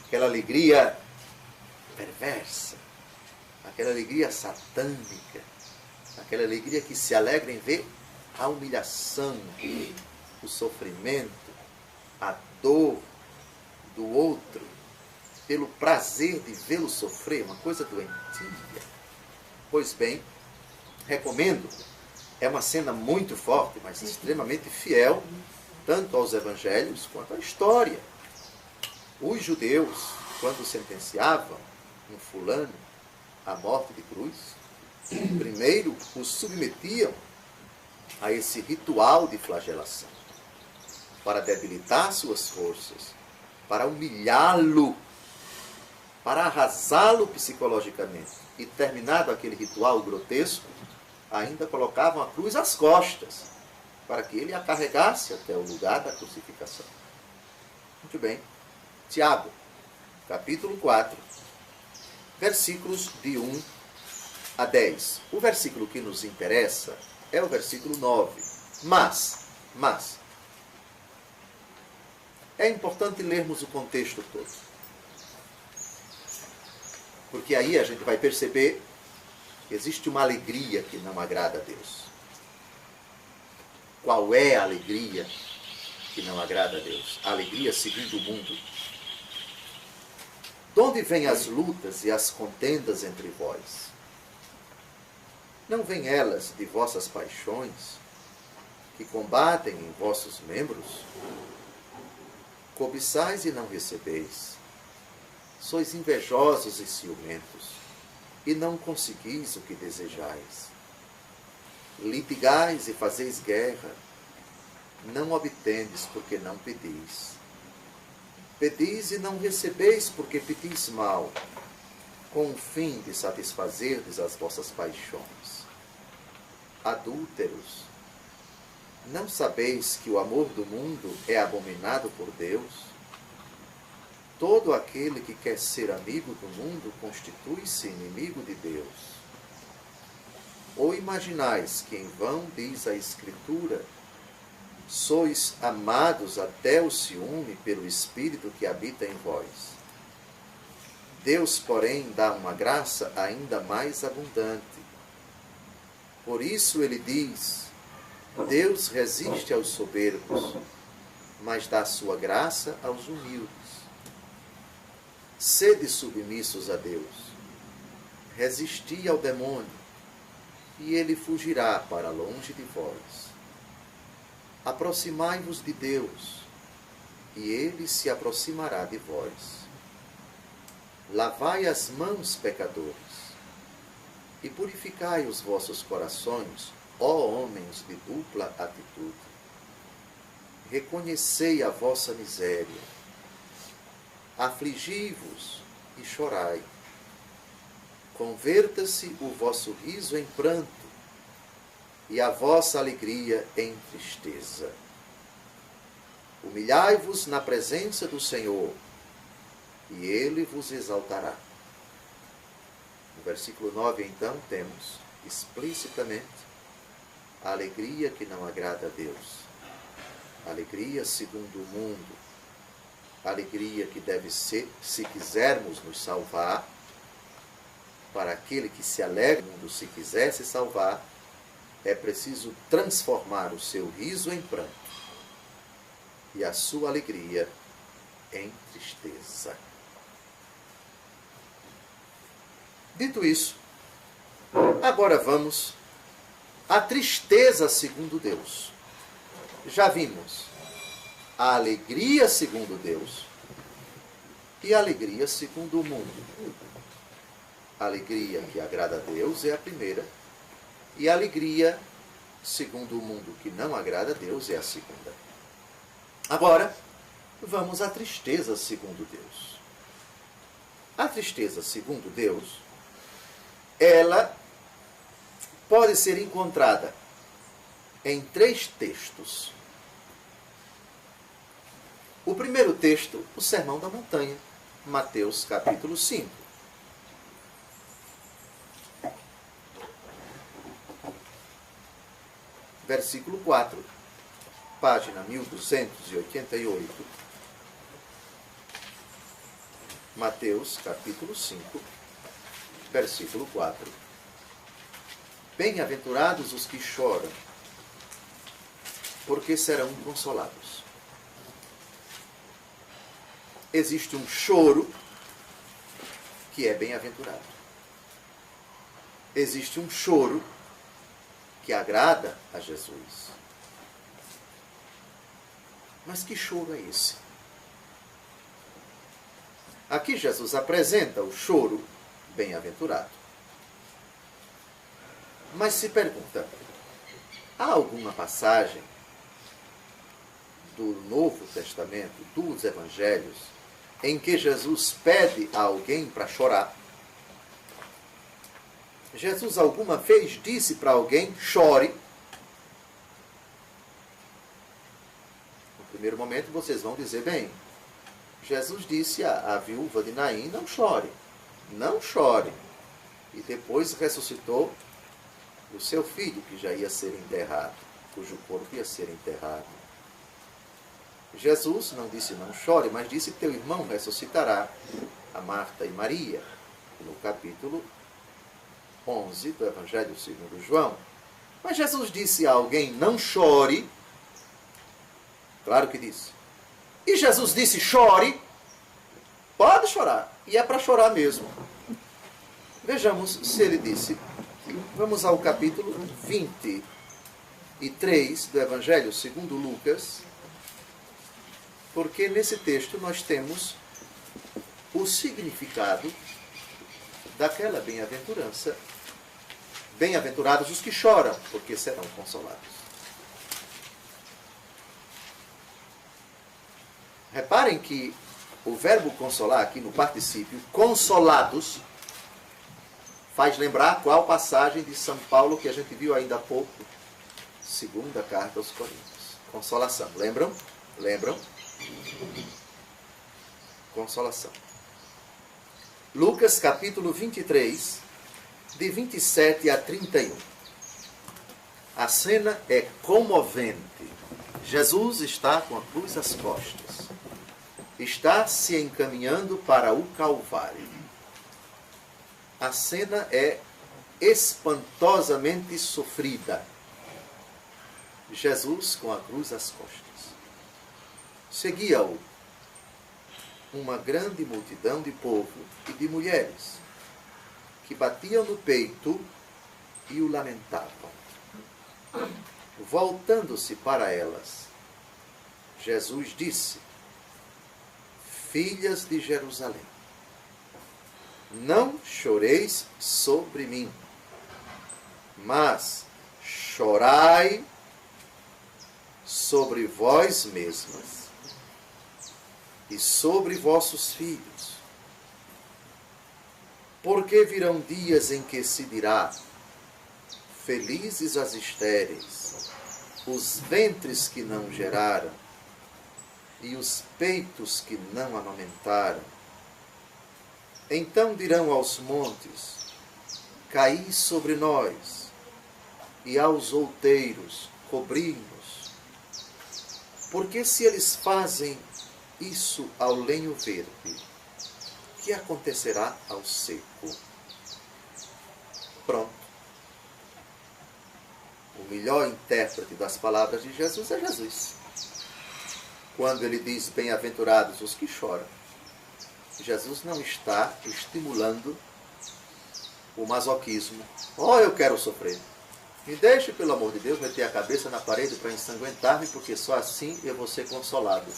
Aquela alegria perversa, aquela alegria satânica, aquela alegria que se alegra em ver a humilhação, o sofrimento, a dor do outro, pelo prazer de vê-lo sofrer, uma coisa doentia. Pois bem, recomendo, é uma cena muito forte, mas extremamente fiel, tanto aos evangelhos quanto à história. Os judeus, quando sentenciavam um fulano à morte de cruz, primeiro o submetiam a esse ritual de flagelação, para debilitar suas forças, para humilhá-lo, para arrasá-lo psicologicamente. E terminado aquele ritual grotesco, ainda colocavam a cruz às costas, para que ele a carregasse até o lugar da crucificação. Muito bem. Tiago, capítulo 4, versículos de 1 a 10. O versículo que nos interessa é o versículo 9. Mas, é importante lermos o contexto todo. Porque aí a gente vai perceber que existe uma alegria que não agrada a Deus. Qual é a alegria que não agrada a Deus? A alegria segundo o mundo. De onde vêm as lutas e as contendas entre vós? Não vêm elas de vossas paixões, que combatem em vossos membros? Cobiçais e não recebeis. Sois invejosos e ciumentos, e não conseguis o que desejais. Litigais e fazeis guerra, não obtendes porque não pedis. Pedis e não recebeis porque pedis mal, com o fim de satisfazerdes as vossas paixões. Adúlteros, não sabeis que o amor do mundo é abominado por Deus? Todo aquele que quer ser amigo do mundo constitui-se inimigo de Deus. Ou imaginais que em vão diz a Escritura: sois amados até o ciúme pelo Espírito que habita em vós. Deus, porém, dá uma graça ainda mais abundante. Por isso ele diz: Deus resiste aos soberbos, mas dá sua graça aos humildes. Sede submissos a Deus. Resisti ao demônio, e ele fugirá para longe de vós. Aproximai-vos de Deus, e ele se aproximará de vós. Lavai as mãos, pecadores, e purificai os vossos corações, ó homens de dupla atitude. Reconhecei a vossa miséria, afligi-vos e chorai. Converta-se o vosso riso em pranto e a vossa alegria em tristeza. Humilhai-vos na presença do Senhor, e ele vos exaltará. No versículo 9, então, temos explicitamente a alegria que não agrada a Deus. A alegria segundo o mundo. A alegria que deve ser, se quisermos nos salvar, para aquele que se alegra no mundo, se quiser se salvar, é preciso transformar o seu riso em pranto e a sua alegria em tristeza. Dito isso, agora vamos à tristeza segundo Deus. Já vimos a alegria segundo Deus e a alegria segundo o mundo. A alegria que agrada a Deus é a primeira, e a alegria segundo o mundo que não agrada a Deus é a segunda. Agora, vamos à tristeza segundo Deus. A tristeza segundo Deus, ela pode ser encontrada em 3 textos. O primeiro texto, o Sermão da Montanha, Mateus capítulo 5. Versículo 4, página 1288. Mateus capítulo 5, versículo 4. Bem-aventurados os que choram, porque serão consolados. Existe um choro que é bem-aventurado. Existe um choro que agrada a Jesus. Mas que choro é esse? Aqui Jesus apresenta o choro bem-aventurado. Mas se pergunta, há alguma passagem do Novo Testamento, dos Evangelhos, em que Jesus pede a alguém para chorar? Jesus alguma vez disse para alguém, chore? primeiro momento vocês vão dizer, bem, Jesus disse à viúva de Naim, não chore, não chore. E depois ressuscitou o seu filho, que já ia ser enterrado, cujo corpo ia ser enterrado. Jesus não disse não chore, mas disse que teu irmão ressuscitará, a Marta e Maria, no capítulo 11 do Evangelho segundo João. Mas Jesus disse a alguém, não chore. Claro que disse. E Jesus disse, chore. Pode chorar. E é para chorar mesmo. Vejamos se ele disse. Vamos ao capítulo 23 do Evangelho segundo Lucas. Porque nesse texto nós temos o significado daquela bem-aventurança. Bem-aventurados os que choram, porque serão consolados. Reparem que o verbo consolar aqui no particípio, consolados, faz lembrar qual passagem de São Paulo que a gente viu ainda há pouco, segunda carta aos Coríntios. Consolação. Lembram? Lembram? Consolação. Lucas capítulo 23, de 27 a 31. A cena é comovente. Jesus está com a cruz às costas. Está se encaminhando para o Calvário. A cena é espantosamente sofrida. Jesus com a cruz às costas. Seguia-o uma grande multidão de povo e de mulheres, que batiam no peito e o lamentavam. Voltando-se para elas, Jesus disse, filhas de Jerusalém, não choreis sobre mim, mas chorai sobre vós mesmas e sobre vossos filhos. Porque virão dias em que se dirá, felizes as estéreis, os ventres que não geraram, e os peitos que não amamentaram. Então dirão aos montes, caí sobre nós, e aos outeiros, cobri-nos. Porque se eles fazem isso ao lenho verde, o que acontecerá ao seco? Pronto. O melhor intérprete das palavras de Jesus é Jesus. Quando ele diz, bem-aventurados os que choram, Jesus não está estimulando o masoquismo. Oh, eu quero sofrer. Me deixe, pelo amor de Deus, meter a cabeça na parede para ensanguentar-me, porque só assim eu vou ser consolado.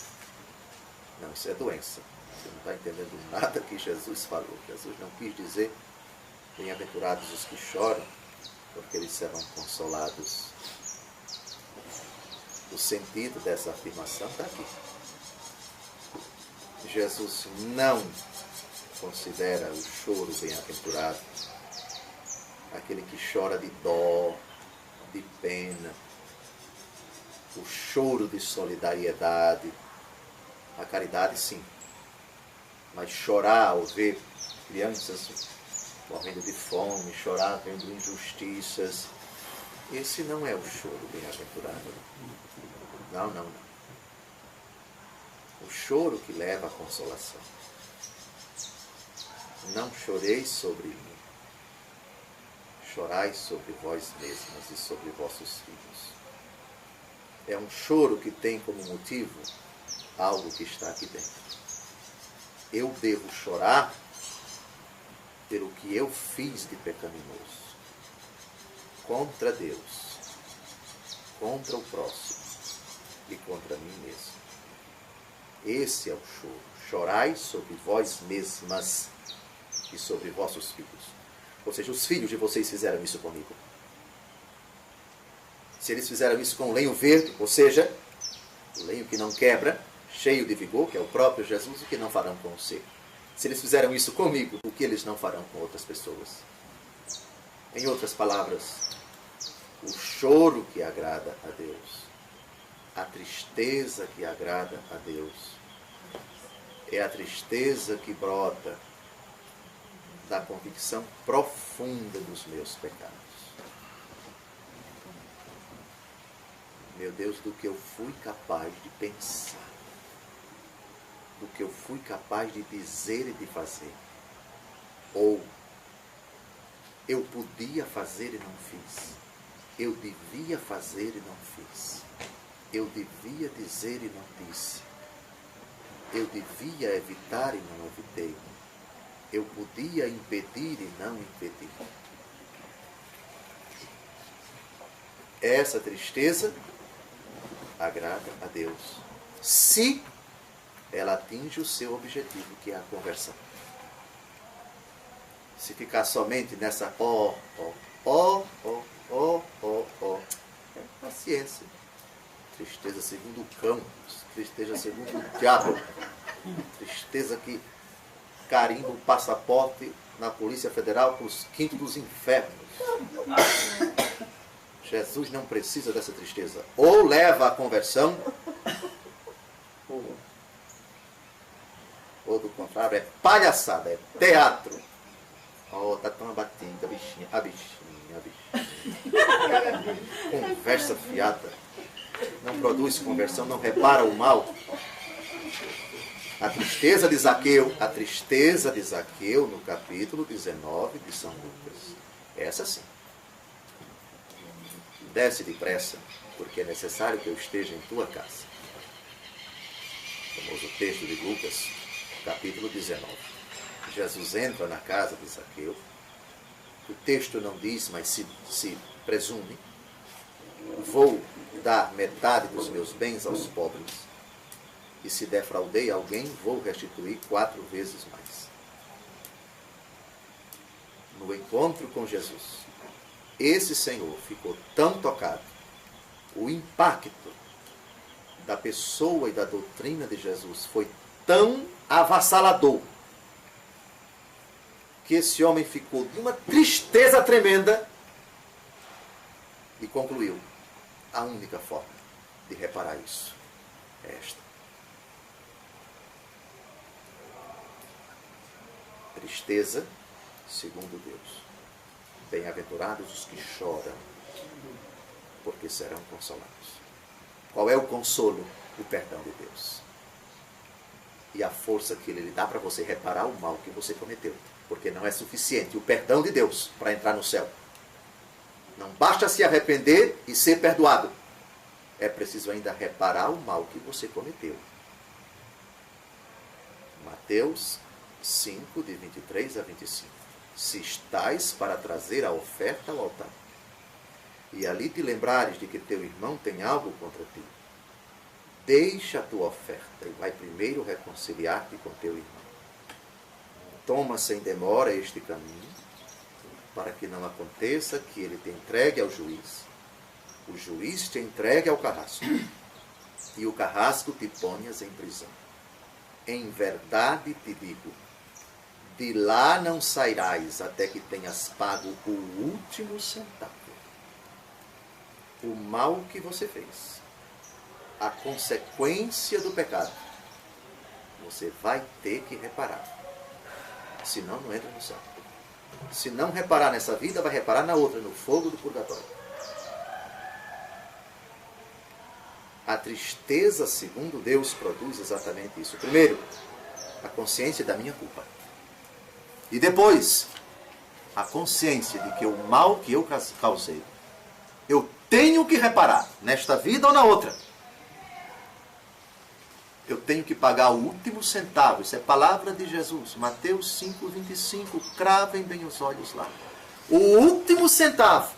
Não, isso é doença. Você não está entendendo nada que Jesus falou. Jesus não quis dizer, bem-aventurados os que choram, porque eles serão consolados. O sentido dessa afirmação está aqui. Jesus não considera o choro bem-aventurado aquele que chora de dó, de pena, o choro de solidariedade. A caridade, sim. Mas chorar ao ver crianças morrendo de fome, chorar vendo injustiças, esse não é o choro bem-aventurado. Não, não, não. O choro que leva à consolação. Não choreis sobre mim. Chorai sobre vós mesmas e sobre vossos filhos. É um choro que tem como motivo algo que está aqui dentro. Eu devo chorar pelo que eu fiz de pecaminoso. Contra Deus, contra o próximo e contra mim mesmo. Esse é o choro. Chorai sobre vós mesmas e sobre vossos filhos. Ou seja, os filhos de vocês fizeram isso comigo. Se eles fizeram isso com lenho verde, ou seja, o lenho que não quebra, cheio de vigor, que é o próprio Jesus, o que não farão com você? Se eles fizeram isso comigo, o que eles não farão com outras pessoas? Em outras palavras, o choro que agrada a Deus a tristeza que agrada a Deus. É a tristeza que brota da convicção profunda dos meus pecados. Meu Deus, do que eu fui capaz de pensar, do que eu fui capaz de dizer e de fazer, ou eu podia fazer e não fiz, eu devia fazer e não fiz, eu devia dizer e não disse, eu devia evitar e não evitei, eu podia impedir e não impedi. Essa tristeza agrada a Deus, se ela atinge o seu objetivo, que é a conversão. Se ficar somente nessa paciência. Tristeza segundo o cão, tristeza segundo o diabo, tristeza que carimba o passaporte na Polícia Federal para os quintos dos infernos. Jesus não precisa dessa tristeza. Ou leva à conversão, ou do contrário, é palhaçada, é teatro. Oh, tá tão abatida, a bichinha. Conversa fiada. Não produz conversão, não repara o mal. A tristeza de Zaqueu, no capítulo 19 de São Lucas. Essa sim. Desce depressa, porque é necessário que eu esteja em tua casa. O famoso texto de Lucas, capítulo 19. Jesus entra na casa de Zaqueu. O texto não diz, mas se presume. Vou dar metade dos meus bens aos pobres. E se defraudei alguém, vou restituir 4 vezes mais. No encontro com Jesus, esse Senhor ficou tão tocado, o impacto da pessoa e da doutrina de Jesus foi tão avassalador, que esse homem ficou de uma tristeza tremenda e concluiu: a única forma de reparar isso é esta. Tristeza, segundo Deus. Bem-aventurados os que choram, porque serão consolados. Qual é o consolo? O perdão de Deus. E a força que Ele lhe dá para você reparar o mal que você cometeu. Porque não é suficiente o perdão de Deus para entrar no céu. Não basta se arrepender e ser perdoado. É preciso ainda reparar o mal que você cometeu. Mateus 5, de 23 a 25. Se estais para trazer a oferta ao altar, e ali te lembrares de que teu irmão tem algo contra ti, deixa a tua oferta e vai primeiro reconciliar-te com teu irmão. Toma sem demora este caminho, para que não aconteça que ele te entregue ao juiz, o juiz te entregue ao carrasco, e o carrasco te ponhas em prisão. Em verdade te digo, de lá não sairás até que tenhas pago o último centavo. O mal que você fez, a consequência do pecado, você vai ter que reparar. Senão não entra no céu. Se não reparar nessa vida, vai reparar na outra, no fogo do purgatório. A tristeza, segundo Deus, produz exatamente isso. Primeiro, a consciência da minha culpa. E depois, a consciência de que o mal que eu causei, eu tenho que reparar, nesta vida ou na outra. Eu tenho que pagar o último centavo. Isso é palavra de Jesus. Mateus 5, 25. Cravem bem os olhos lá. O último centavo.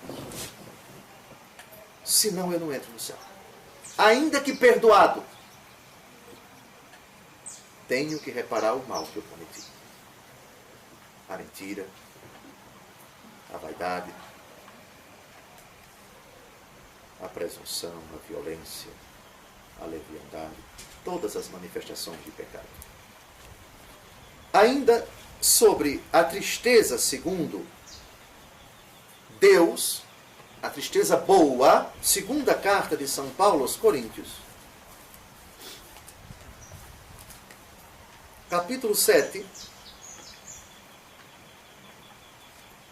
Senão eu não entro no céu. Ainda que perdoado, tenho que reparar o mal que eu cometi. A mentira, a vaidade, a presunção, a violência, a leviandade, todas as manifestações de pecado. Ainda sobre a tristeza, segundo Deus, a tristeza boa, segunda carta de São Paulo aos Coríntios, capítulo 7,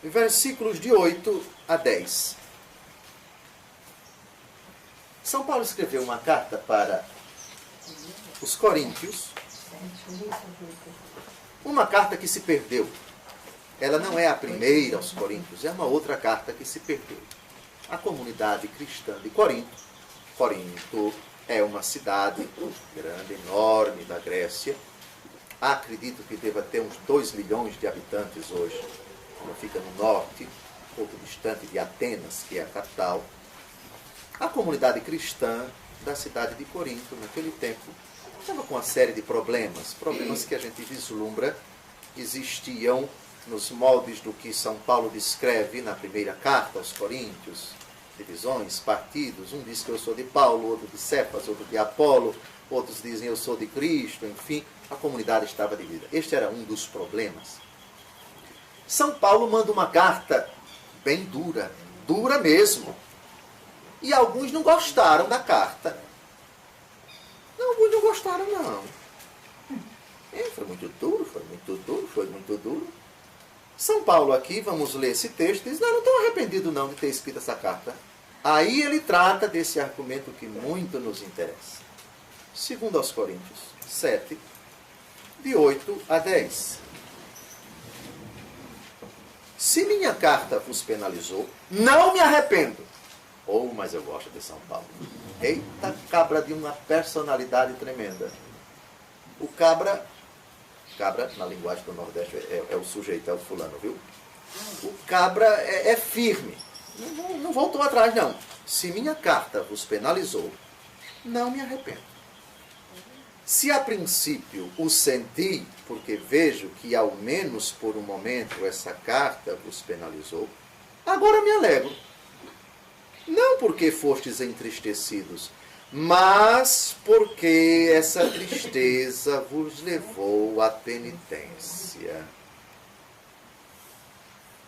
versículos de 8 a 10. São Paulo escreveu uma carta para os Coríntios, uma carta que se perdeu. Ela não é a primeira aos Coríntios, é uma outra carta que se perdeu. A comunidade cristã de Corinto. Corinto é uma cidade grande, enorme da Grécia. Acredito que deva ter uns 2 milhões de habitantes hoje. Ela fica no norte, um pouco distante de Atenas, que é a capital. A comunidade cristã da cidade de Corinto, naquele tempo, estava com uma série de problemas que a gente vislumbra existiam nos moldes do que São Paulo descreve na primeira carta aos Coríntios, divisões, partidos. Um diz que eu sou de Paulo, outro de Cefas, outro de Apolo, outros dizem eu sou de Cristo, enfim, a comunidade estava dividida. Este era um dos problemas. São Paulo manda uma carta bem dura, dura mesmo. E alguns não gostaram da carta. Não, alguns não gostaram, não. Foi muito duro, foi muito duro, foi muito duro. São Paulo aqui, vamos ler esse texto, diz, não estou arrependido não de ter escrito essa carta. Aí ele trata desse argumento que muito nos interessa. Segundo aos Coríntios 7, de 8 a 10. Se minha carta vos penalizou, não me arrependo. Mas eu gosto de São Paulo. Eita, cabra de uma personalidade tremenda. O cabra, na linguagem do Nordeste, é o sujeito, é o fulano, viu? O cabra é firme. Não voltou atrás, não. Se minha carta vos penalizou, não me arrependo. Se a princípio o senti, porque vejo que ao menos por um momento essa carta vos penalizou, agora me alegro. Não porque fostes entristecidos, mas porque essa tristeza vos levou à penitência.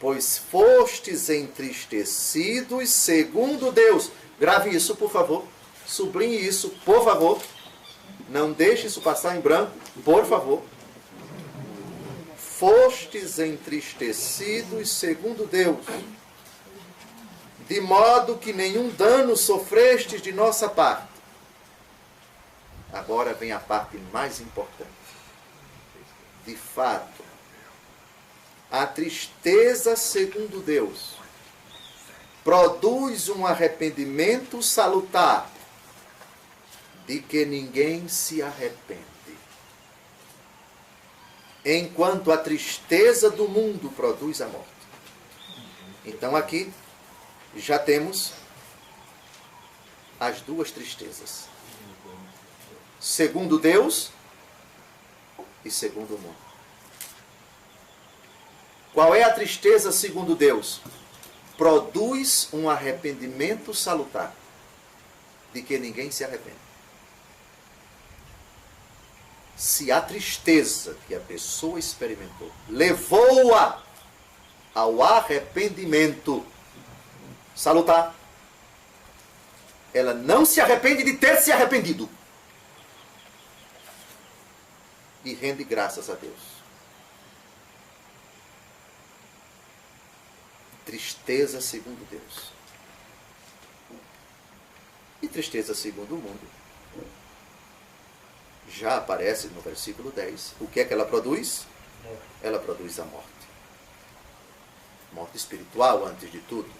Pois fostes entristecidos segundo Deus. Grave isso, por favor. Sublinhe isso, por favor. Não deixe isso passar em branco, por favor. Fostes entristecidos segundo Deus, de modo que nenhum dano sofrestes de nossa parte. Agora vem a parte mais importante. De fato, a tristeza segundo Deus produz um arrependimento salutar, de que ninguém se arrepende. Enquanto a tristeza do mundo produz a morte. Então aqui já temos as duas tristezas. Segundo Deus e segundo o mundo. Qual é a tristeza segundo Deus? Produz um arrependimento salutar, de que ninguém se arrepende. Se a tristeza que a pessoa experimentou levou-a ao arrependimento salutar, ela não se arrepende de ter se arrependido. E rende graças a Deus. Tristeza segundo Deus. E tristeza segundo o mundo já aparece no versículo 10. O que é que ela produz? Ela produz a morte. Morte espiritual, antes de tudo.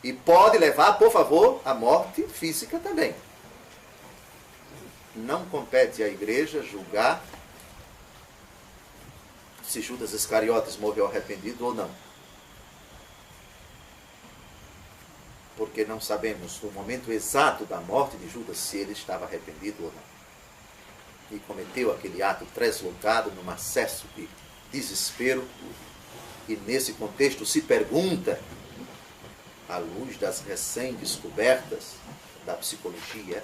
E pode levar, por favor, à morte física também. Não compete à igreja julgar se Judas Iscariotes morreu arrependido ou não. Porque não sabemos no momento exato da morte de Judas se ele estava arrependido ou não. E cometeu aquele ato translocado num acesso de desespero. E nesse contexto se pergunta, à luz das recém-descobertas da psicologia,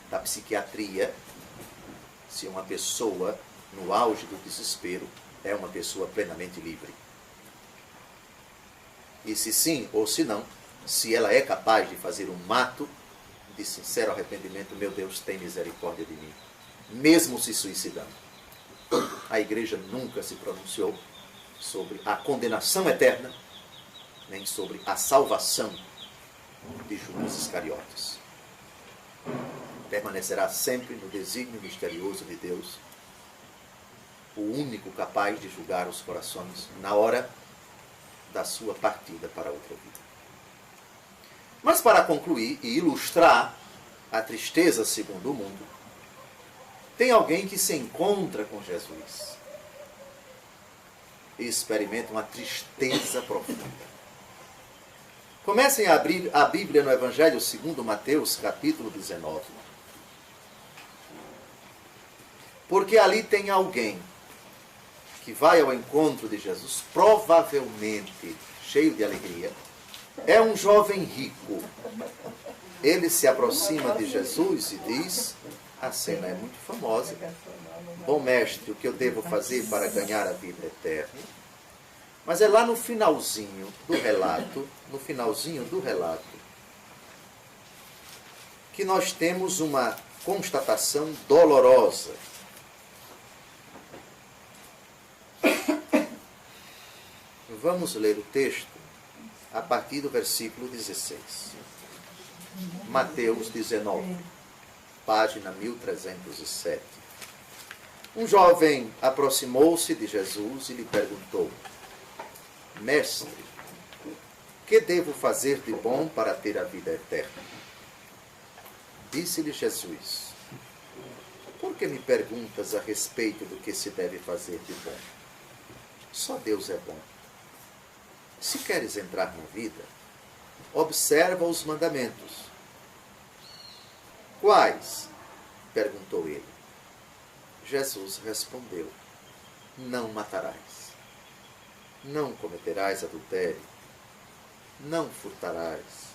da psiquiatria, se uma pessoa, no auge do desespero, é uma pessoa plenamente livre. E se sim ou se não, se ela é capaz de fazer um ato de sincero arrependimento, meu Deus, tem misericórdia de mim, mesmo se suicidando. A igreja nunca se pronunciou sobre a condenação eterna, nem sobre a salvação de Judas Iscariotes. Permanecerá sempre no desígnio misterioso de Deus, o único capaz de julgar os corações na hora da sua partida para outra vida. Mas para concluir e ilustrar a tristeza segundo o mundo, tem alguém que se encontra com Jesus e experimenta uma tristeza profunda. Comecem a abrir a Bíblia no Evangelho segundo Mateus, capítulo 19. Porque ali tem alguém que vai ao encontro de Jesus, provavelmente cheio de alegria. É um jovem rico. Ele se aproxima de Jesus e diz, a cena é muito famosa: bom mestre, o que eu devo fazer para ganhar a vida eterna? Mas é lá no finalzinho do relato, que nós temos uma constatação dolorosa. Vamos ler o texto a partir do versículo 16. Mateus 19, página 1307. Um jovem aproximou-se de Jesus e lhe perguntou: Mestre, que devo fazer de bom para ter a vida eterna? Disse-lhe Jesus: Por que me perguntas a respeito do que se deve fazer de bom? Só Deus é bom. Se queres entrar na vida, observa os mandamentos. Quais? Perguntou ele. Jesus respondeu: Não matarás. Não cometerás adultério. Não furtarás.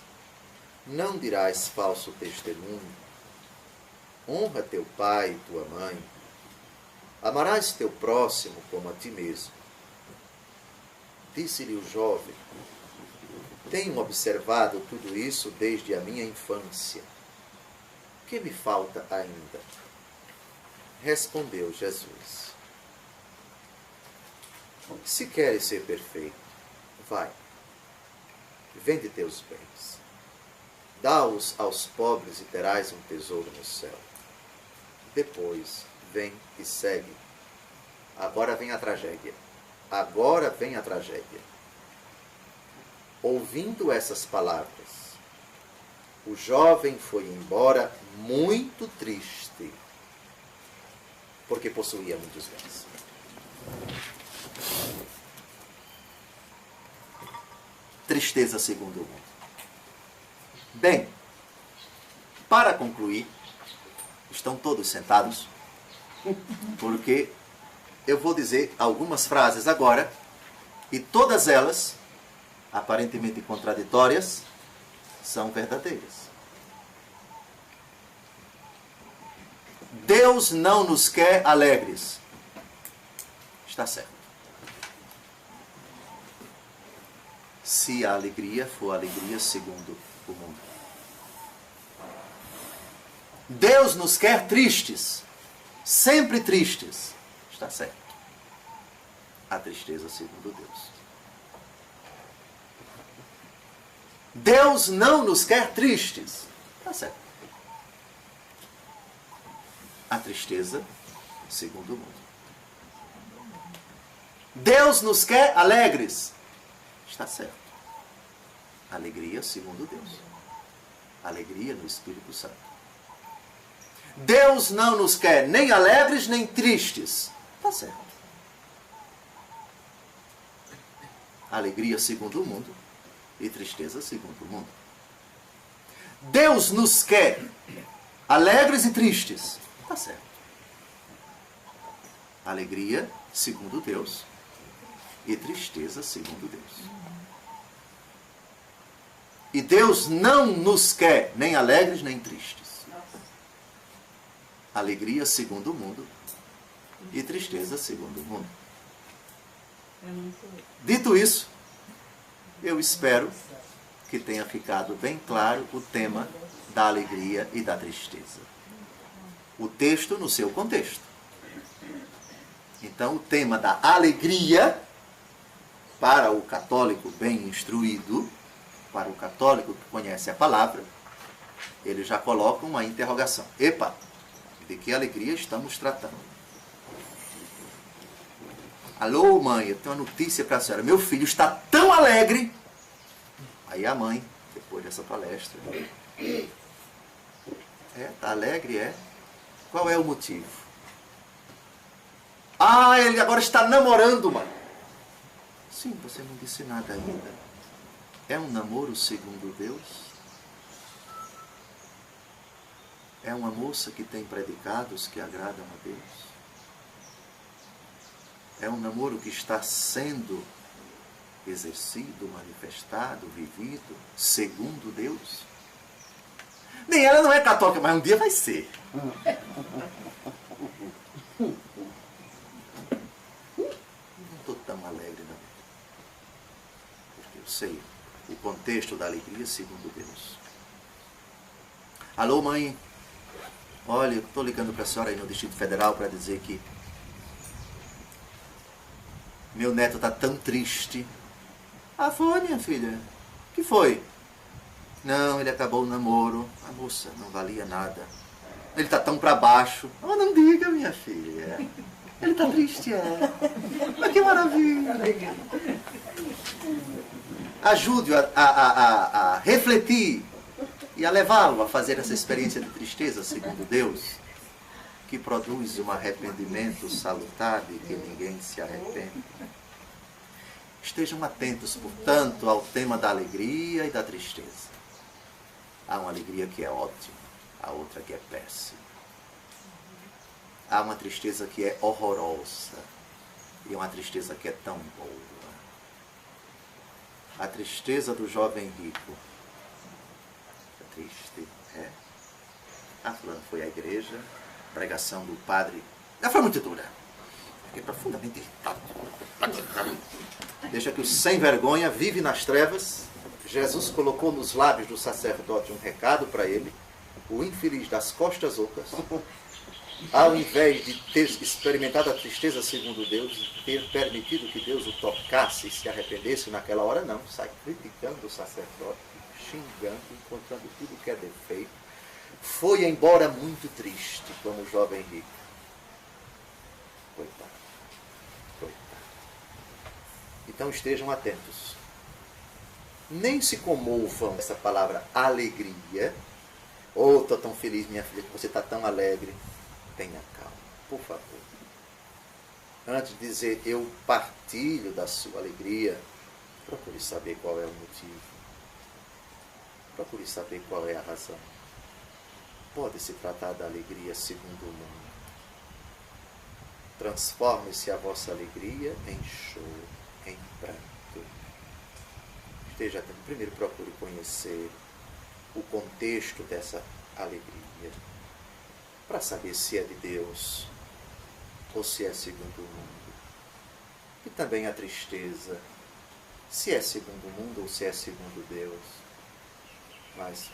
Não dirás falso testemunho. Honra teu pai e tua mãe. Amarás teu próximo como a ti mesmo. Disse-lhe o jovem: Tenho observado tudo isso desde a minha infância. Que me falta ainda? Respondeu Jesus: Se queres ser perfeito, vai, vende teus bens, dá-os aos pobres e terás um tesouro no céu. Depois, vem e segue. Agora vem a tragédia. Ouvindo essas palavras, o jovem foi embora muito triste, porque possuía muitos bens. Tristeza segundo o mundo. Bem, para concluir, estão todos sentados, porque eu vou dizer algumas frases agora, e todas elas, aparentemente contraditórias, são verdadeiras. Deus não nos quer alegres. Está certo. Se a alegria for alegria segundo o mundo. Deus nos quer tristes. Sempre tristes. Está certo. A tristeza segundo Deus. Deus não nos quer tristes. Está certo. A tristeza segundo o mundo. Deus nos quer alegres. Está certo. Alegria segundo Deus. Alegria no Espírito Santo. Deus não nos quer nem alegres nem tristes. Está certo. Alegria segundo o mundo e tristeza segundo o mundo. Deus nos quer alegres e tristes. Está certo. Alegria segundo Deus e tristeza segundo Deus. E Deus não nos quer nem alegres nem tristes. Alegria segundo o mundo e tristeza segundo o mundo. Dito isso, eu espero que tenha ficado bem claro o tema da alegria e da tristeza. O texto no seu contexto. Então, o tema da alegria, para o católico bem instruído, para o católico que conhece a palavra, ele já coloca uma interrogação. Epa, de que alegria estamos tratando? Alô, mãe, eu tenho uma notícia para a senhora. Meu filho está tão alegre. Aí a mãe, depois dessa palestra, está alegre, é? Qual é o motivo? Ah, ele agora está namorando, mãe. Sim, você não disse nada ainda. É um namoro segundo Deus? É uma moça que tem predicados que agradam a Deus? É um namoro que está sendo exercido, manifestado, vivido, segundo Deus? Nem ela não é católica, mas um dia vai ser. Não estou tão alegre, não. Porque eu sei o contexto da alegria segundo Deus. Alô, mãe? Olha, eu estou ligando para a senhora aí no Distrito Federal para dizer que meu neto está tão triste. Ah, foi, minha filha? O que foi? Não, ele acabou o namoro. A moça não valia nada. Ele está tão para baixo. Oh, não diga, minha filha. Ele está triste, é. Mas que maravilha. Ajude-o a refletir e a levá-lo a fazer essa experiência de tristeza, segundo Deus, que produz um arrependimento salutar de que ninguém se arrepende. Estejam atentos, portanto, ao tema da alegria e da tristeza. Há uma alegria que é ótima, há outra que é péssima. Há uma tristeza que é horrorosa e uma tristeza que é tão boa. A tristeza do jovem rico. É triste, é? A fulana foi à igreja, pregação do padre. Ela foi muito dura. Fiquei profundamente irritado. Deixa que o sem vergonha vive nas trevas. Jesus colocou nos lábios do sacerdote um recado para ele. O infeliz das costas ocas, ao invés de ter experimentado a tristeza segundo Deus, ter permitido que Deus o tocasse e se arrependesse naquela hora, não. Sai criticando o sacerdote, xingando, encontrando tudo que é defeito. Foi embora muito triste, como o jovem rico. Coitado. Coitado. Então estejam atentos. Nem se comovam essa palavra alegria. Oh, estou tão feliz, minha filha, que você está tão alegre. Tenha calma, por favor. Antes de dizer eu partilho da sua alegria, procure saber qual é o motivo. Procure saber qual é a razão. Pode se tratar da alegria segundo o mundo. Transforme-se a vossa alegria em choro, em pranto. Esteja atento. Primeiro procure conhecer o contexto dessa alegria, para saber se é de Deus ou se é segundo o mundo. E também a tristeza, se é segundo o mundo ou se é segundo Deus. Mas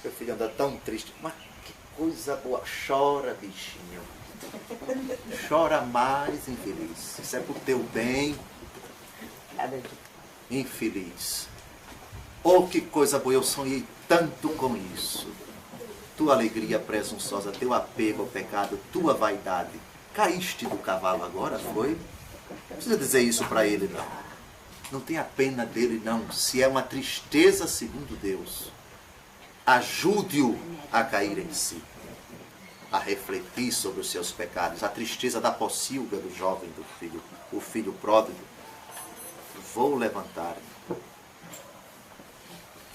meu filho anda tão triste. Mas que coisa boa. Chora, bichinho. Chora mais, infeliz. Isso é pro teu bem. Infeliz. Oh, que coisa boa. Eu sonhei tanto com isso. Tua alegria presunçosa, teu apego ao pecado, tua vaidade. Caíste do cavalo agora, foi? Não precisa dizer isso para ele, não. Não tenha pena dele, não. Se é uma tristeza segundo Deus, ajude-o a cair em si, a refletir sobre os seus pecados. A tristeza da pocilga do jovem, do filho, o filho pródigo. Vou levantar-me.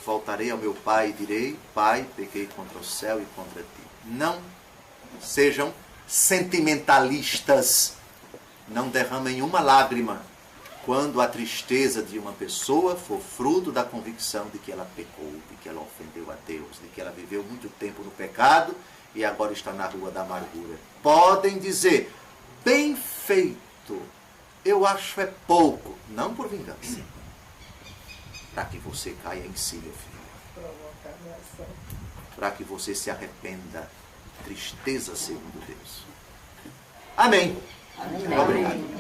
Voltarei ao meu pai e direi: Pai, pequei contra o céu e contra ti. Não sejam sentimentalistas. Não derramem uma lágrima quando a tristeza de uma pessoa for fruto da convicção de que ela pecou, de que ela ofendeu a Deus, de que ela viveu muito tempo no pecado e agora está na rua da amargura. Podem dizer: bem feito, eu acho é pouco, não por vingança. para que você caia em si, meu filho. Para que você se arrependa. Tristeza segundo Deus. Amém. Amém. Obrigado.